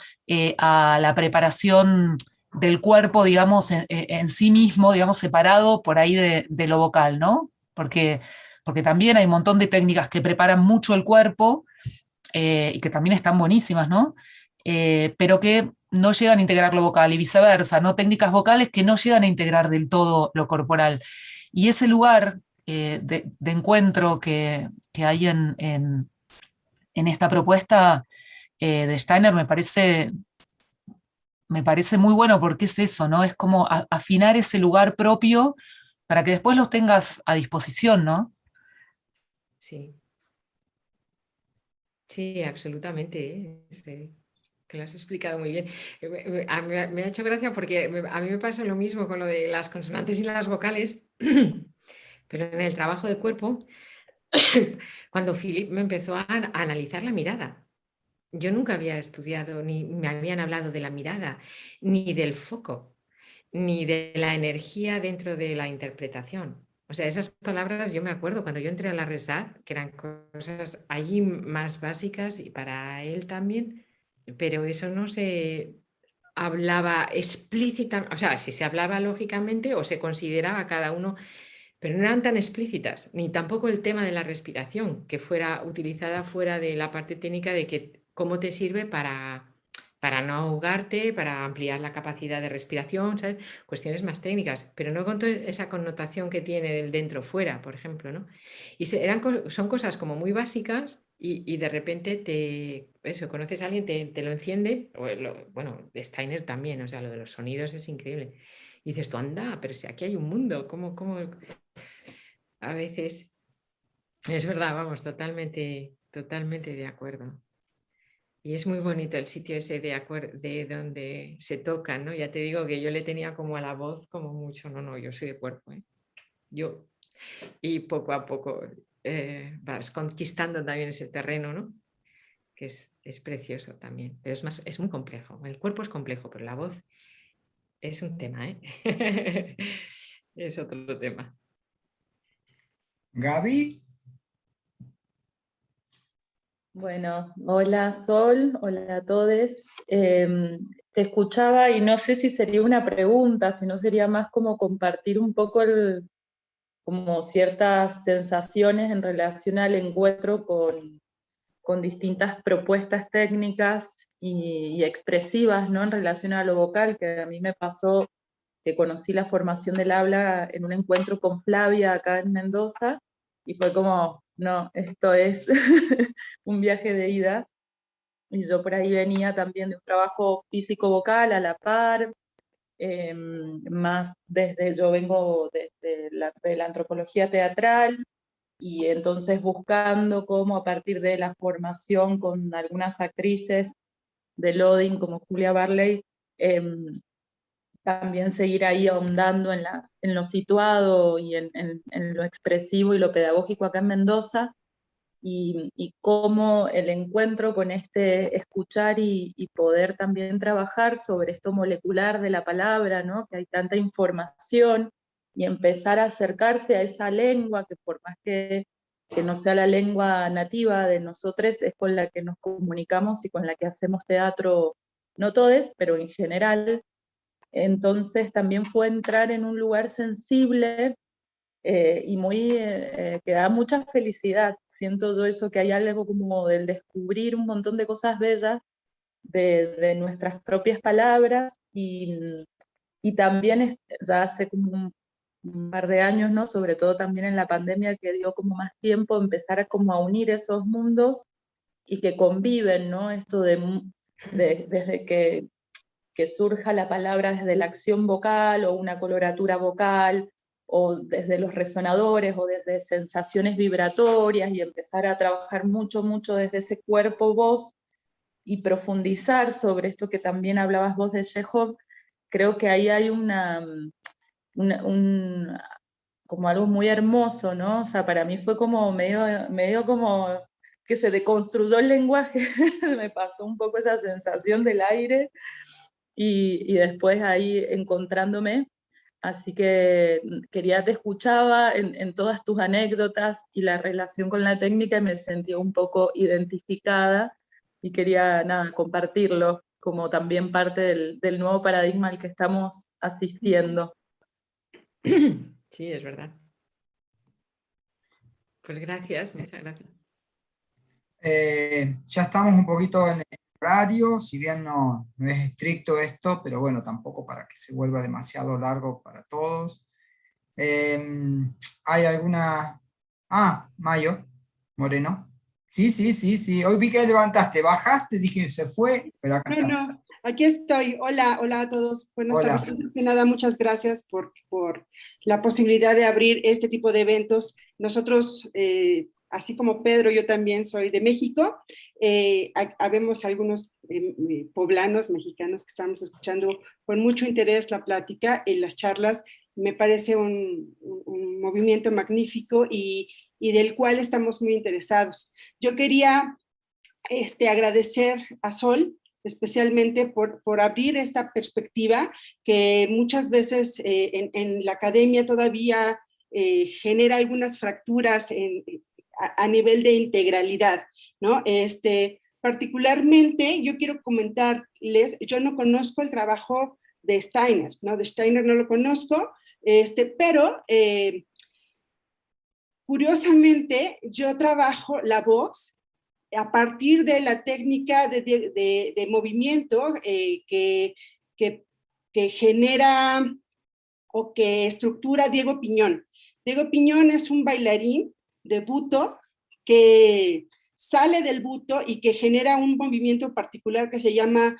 a la preparación del cuerpo, digamos, en sí mismo, digamos, separado por ahí de lo vocal, ¿no? Porque también hay un montón de técnicas que preparan mucho el cuerpo y que también están buenísimas, ¿no? Pero que no llegan a integrar lo vocal y viceversa, ¿no? Técnicas vocales que no llegan a integrar del todo lo corporal. Y ese lugar de encuentro que hay en esta propuesta de Steiner me parece muy bueno, porque es eso, ¿no? Es como afinar ese lugar propio para que después los tengas a disposición, ¿no? Sí. Sí, absolutamente. Que lo has explicado muy bien. Me ha hecho gracia porque a mí me pasa lo mismo con lo de las consonantes y las vocales, pero en el trabajo de cuerpo, cuando Philip me empezó a analizar la mirada. Yo nunca había estudiado, ni me habían hablado de la mirada, ni del foco, ni de la energía dentro de la interpretación. O sea, esas palabras yo me acuerdo cuando yo entré a la RESAD, que eran cosas allí más básicas y para él también, pero eso no se hablaba explícitamente, o sea, si se hablaba lógicamente o se consideraba cada uno, pero no eran tan explícitas, ni tampoco el tema de la respiración, que fuera utilizada fuera de la parte técnica de que cómo te sirve para no ahogarte, para ampliar la capacidad de respiración, ¿sabes? Cuestiones más técnicas, pero no con toda esa connotación que tiene del dentro-fuera, por ejemplo, ¿no? Y son cosas como muy básicas y de repente conoces a alguien, te lo enciende, bueno, de Steiner también, o sea, lo de los sonidos es increíble. Y dices tú, anda, pero si aquí hay un mundo, ¿cómo? A veces, es verdad, vamos, totalmente de acuerdo. Y es muy bonito el sitio ese de donde se tocan, ¿no? Ya te digo que yo le tenía como a la voz como mucho, no, yo soy de cuerpo, ¿eh? Y poco a poco vas conquistando también ese terreno, ¿no? Que es precioso también, pero es muy complejo. El cuerpo es complejo, pero la voz es un tema, ¿eh? Es otro tema. Gaby. Bueno, hola Sol, hola a todos. Te escuchaba y no sé si sería una pregunta, si no sería más como compartir un poco como ciertas sensaciones en relación al encuentro con distintas propuestas técnicas y expresivas, ¿no? En relación a lo vocal, que a mí me pasó que conocí la formación del habla en un encuentro con Flavia acá en Mendoza, y fue como, no, esto es un viaje de ida, y yo por ahí venía también de un trabajo físico-vocal a la par, más yo vengo de la antropología teatral, y entonces buscando cómo a partir de la formación con algunas actrices de Loading como Julia Barley, también seguir ahí ahondando en lo situado y en lo expresivo y lo pedagógico acá en Mendoza, y cómo el encuentro con este escuchar y poder también trabajar sobre esto molecular de la palabra, ¿no? Que hay tanta información, y empezar a acercarse a esa lengua que por más que no sea la lengua nativa de nosotros, es con la que nos comunicamos y con la que hacemos teatro, no todos, pero en general. Entonces también fue entrar en un lugar sensible y que da mucha felicidad. Siento yo eso, que hay algo como del descubrir un montón de cosas bellas de nuestras propias palabras, y también ya hace como un par de años, ¿no? Sobre todo también en la pandemia, que dio como más tiempo empezar a como a unir esos mundos y que conviven, ¿no? Esto desde que surja la palabra desde la acción vocal o una coloratura vocal, o desde los resonadores, o desde sensaciones vibratorias, y empezar a trabajar mucho, mucho desde ese cuerpo-voz, y profundizar sobre esto que también hablabas vos de Chekhov. Creo que ahí hay como algo muy hermoso, ¿no? O sea, para mí fue como medio como que se deconstruyó el lenguaje, me pasó un poco esa sensación del aire, y después ahí encontrándome. Así que te escuchaba en todas tus anécdotas y la relación con la técnica, y me sentí un poco identificada, y quería, nada, compartirlo como también parte del nuevo paradigma al que estamos asistiendo. Sí, es verdad. Pues gracias, muchas gracias. Ya estamos un poquito en el horario, si bien no es estricto esto, pero bueno, tampoco para que se vuelva demasiado largo para todos. ¿Hay alguna? Mayo Moreno. Sí. Hoy vi que levantaste, bajaste, dije, se fue, pero acá está. No, aquí estoy. Hola a todos. Buenas Hola. tardes. Antes que nada, muchas gracias por la posibilidad de abrir este tipo de eventos. Nosotros, así como Pedro, yo también soy de México. Habemos algunos poblanos mexicanos que estamos escuchando con mucho interés la plática en las charlas. Me parece un movimiento magnífico y del cual estamos muy interesados. Yo quería agradecer a Sol especialmente por abrir esta perspectiva que muchas veces en la academia todavía genera algunas fracturas a nivel de integralidad, ¿no? Particularmente yo quiero comentarles, yo no conozco el trabajo de Steiner, ¿no? De Steiner no lo conozco, pero curiosamente yo trabajo la voz a partir de la técnica de movimiento que genera o que estructura Diego Piñón. Diego Piñón es un bailarín de buto que sale del buto y que genera un movimiento particular que se llama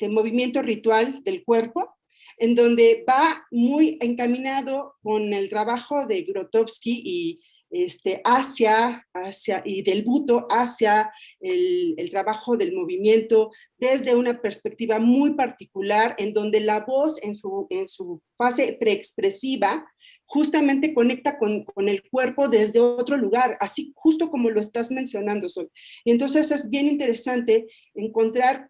movimiento ritual del cuerpo, en donde va muy encaminado con el trabajo de Grotowski y y del buto hacia el trabajo del movimiento desde una perspectiva muy particular, en donde la voz en su fase preexpresiva justamente conecta con el cuerpo desde otro lugar, así justo como lo estás mencionando, Sol. Y entonces es bien interesante encontrar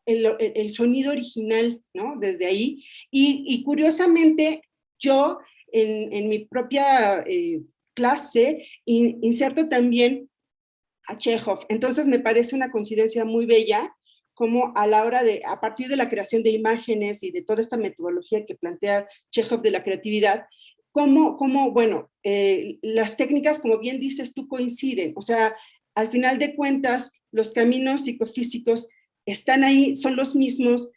el sonido original, ¿no? Desde ahí. Y curiosamente, yo en mi propia clase inserto también a Chekhov. Entonces me parece una coincidencia muy bella como a partir de la creación de imágenes y de toda esta metodología que plantea Chekhov de la creatividad, bueno, las técnicas, como bien dices tú, coinciden. O sea, al final de cuentas, los caminos psicofísicos están ahí, son los mismos,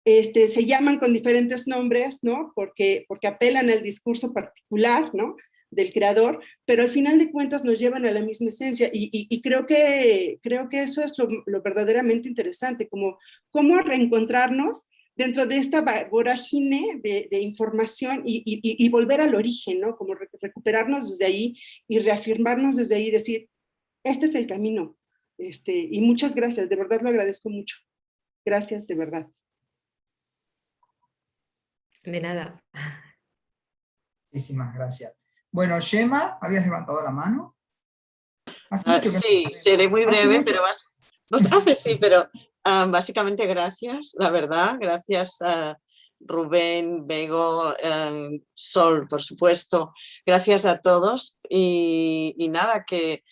se llaman con diferentes nombres, ¿no? Porque apelan al discurso particular, ¿no?, del creador, pero al final de cuentas nos llevan a la misma esencia, y creo que eso es lo verdaderamente interesante, como cómo reencontrarnos dentro de esta vorágine de información y volver al origen, ¿no? Como recuperarnos desde ahí y reafirmarnos desde ahí, decir, este es el camino, y muchas gracias, de verdad lo agradezco mucho. Gracias, de verdad. De nada. Muchísimas gracias. Bueno, Gemma, ¿habías levantado la mano? Sí, seré muy breve, pero básicamente gracias, la verdad, gracias a Rubén, Bego, Sol, por supuesto, gracias a todos, y nada, que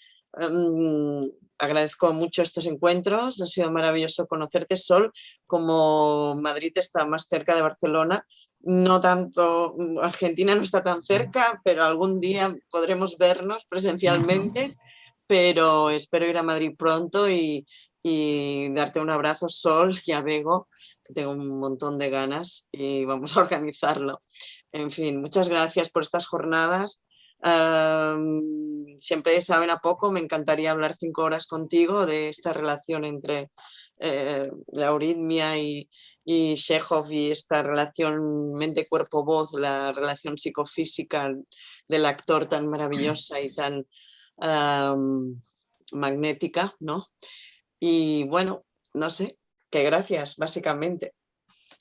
agradezco mucho estos encuentros, ha sido maravilloso conocerte, Sol. Como Madrid está más cerca de Barcelona, no tanto, Argentina no está tan cerca, pero algún día podremos vernos presencialmente, pero espero ir a Madrid pronto y darte un abrazo, Sol, y a Bego, que tengo un montón de ganas, y vamos a organizarlo. En fin, muchas gracias por estas jornadas. Siempre saben a poco, me encantaría hablar 5 horas contigo de esta relación entre la euritmia y Chekhov, y esta relación mente-cuerpo-voz, la relación psicofísica del actor tan maravillosa y tan magnética, ¿no? Y bueno, no sé, que gracias, básicamente.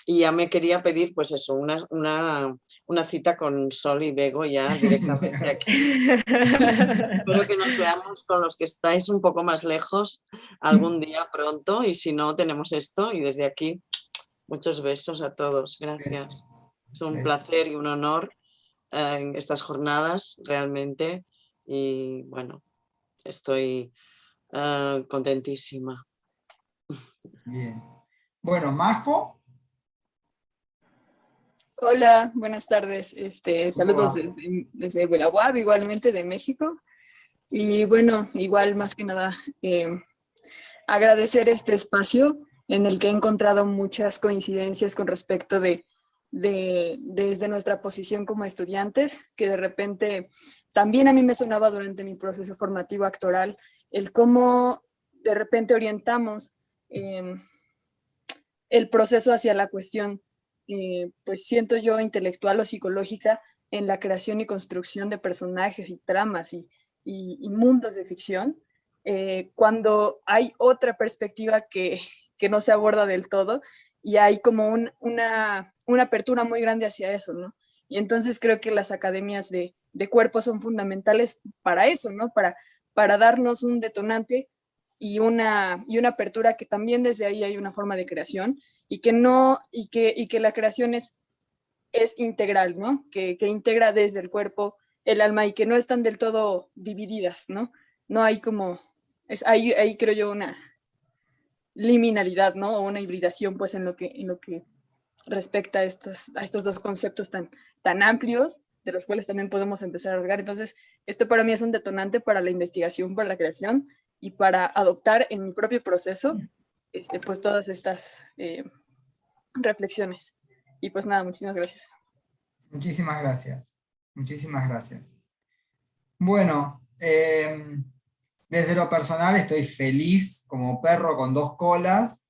Y ya me quería pedir, pues eso, una cita con Sol y Bego ya directamente aquí. Espero que nos veamos con los que estáis un poco más lejos algún día pronto, y si no, tenemos esto, y desde aquí muchos besos a todos. Gracias. Es un placer y un honor en estas jornadas, realmente, y bueno, estoy contentísima. Bien. Bueno, Majo. Hola, buenas tardes. Saludos desde la UAB, igualmente de México. Y bueno, igual más que nada, agradecer este espacio en el que he encontrado muchas coincidencias con respecto desde nuestra posición como estudiantes, que de repente también a mí me sonaba durante mi proceso formativo actoral, el cómo de repente orientamos el proceso hacia la cuestión, pues siento yo, intelectual o psicológica, en la creación y construcción de personajes y tramas y mundos de ficción, cuando hay otra perspectiva que no se aborda del todo, y hay como una apertura muy grande hacia eso, ¿no? Y entonces creo que las academias de cuerpo son fundamentales para eso, ¿no? Para darnos un detonante y una apertura, que también desde ahí hay una forma de creación, y que la creación es integral, ¿no? Que integra desde el cuerpo, el alma, y que no están del todo divididas, ¿no? No hay como, ahí creo yo una liminalidad, ¿no? O una hibridación, pues, en lo que respecta a estos dos conceptos tan amplios, de los cuales también podemos empezar a rasgar. Entonces, esto para mí es un detonante para la investigación, para la creación, y para adoptar en mi propio proceso, pues todas estas reflexiones. Y pues nada, muchísimas gracias. Muchísimas gracias. Muchísimas gracias. Bueno, desde lo personal estoy feliz como perro con 2 colas.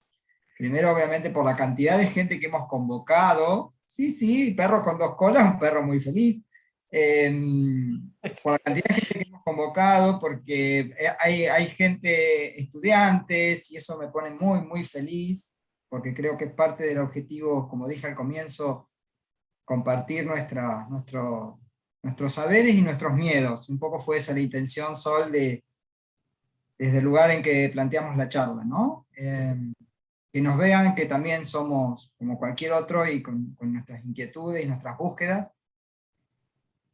Primero, obviamente, por la cantidad de gente que hemos convocado. Sí, perro con 2 colas, un perro muy feliz. Por la cantidad de gente que hemos convocado, porque hay gente, estudiantes, y eso me pone muy, muy feliz, porque creo que es parte del objetivo, como dije al comienzo, compartir nuestros saberes y nuestros miedos. Un poco fue esa la intención, Sol, desde el lugar en que planteamos la charla, ¿no? Que nos vean que también somos como cualquier otro, y con nuestras inquietudes y nuestras búsquedas.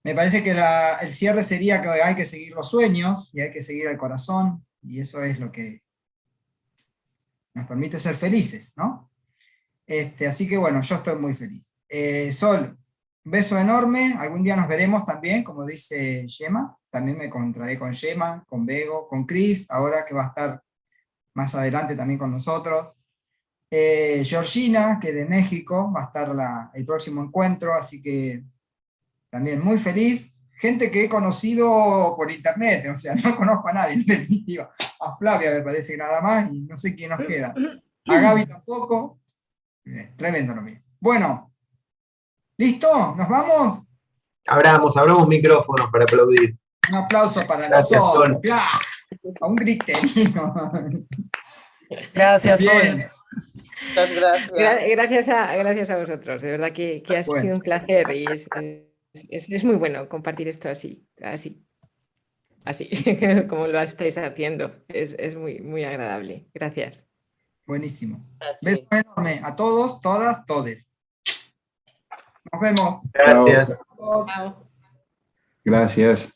Me parece que el cierre sería que hay que seguir los sueños, y hay que seguir el corazón, y eso es lo que nos permite ser felices, ¿no? Así que bueno, yo estoy muy feliz. Sol, Un beso enorme, algún día nos veremos también, como dice Gemma, también me encontraré con Gemma, con Bego, con Chris, ahora que va a estar más adelante también con nosotros. Georgina, que de México, va a estar el próximo encuentro, así que también muy feliz. Gente que he conocido por internet, o sea, no conozco a nadie en definitiva. A Flavia me parece que nada más, y no sé quién nos queda. A Gaby tampoco. Tremendo lo mío. Bueno, ¿listo? ¿Nos vamos? Abramos micrófonos para aplaudir. Un aplauso para Gracias, nosotros. Sol. ¡Claro! A un griterío. Gracias, Bien. Sol. Muchas gracias. Gracias a vosotros, de verdad que ha sido un placer y es muy bueno compartir esto así, como lo estáis haciendo. Es muy, muy agradable. Gracias. Buenísimo. Beso enorme a todos, todas, todes. Nos vemos. Gracias. Chao. Gracias.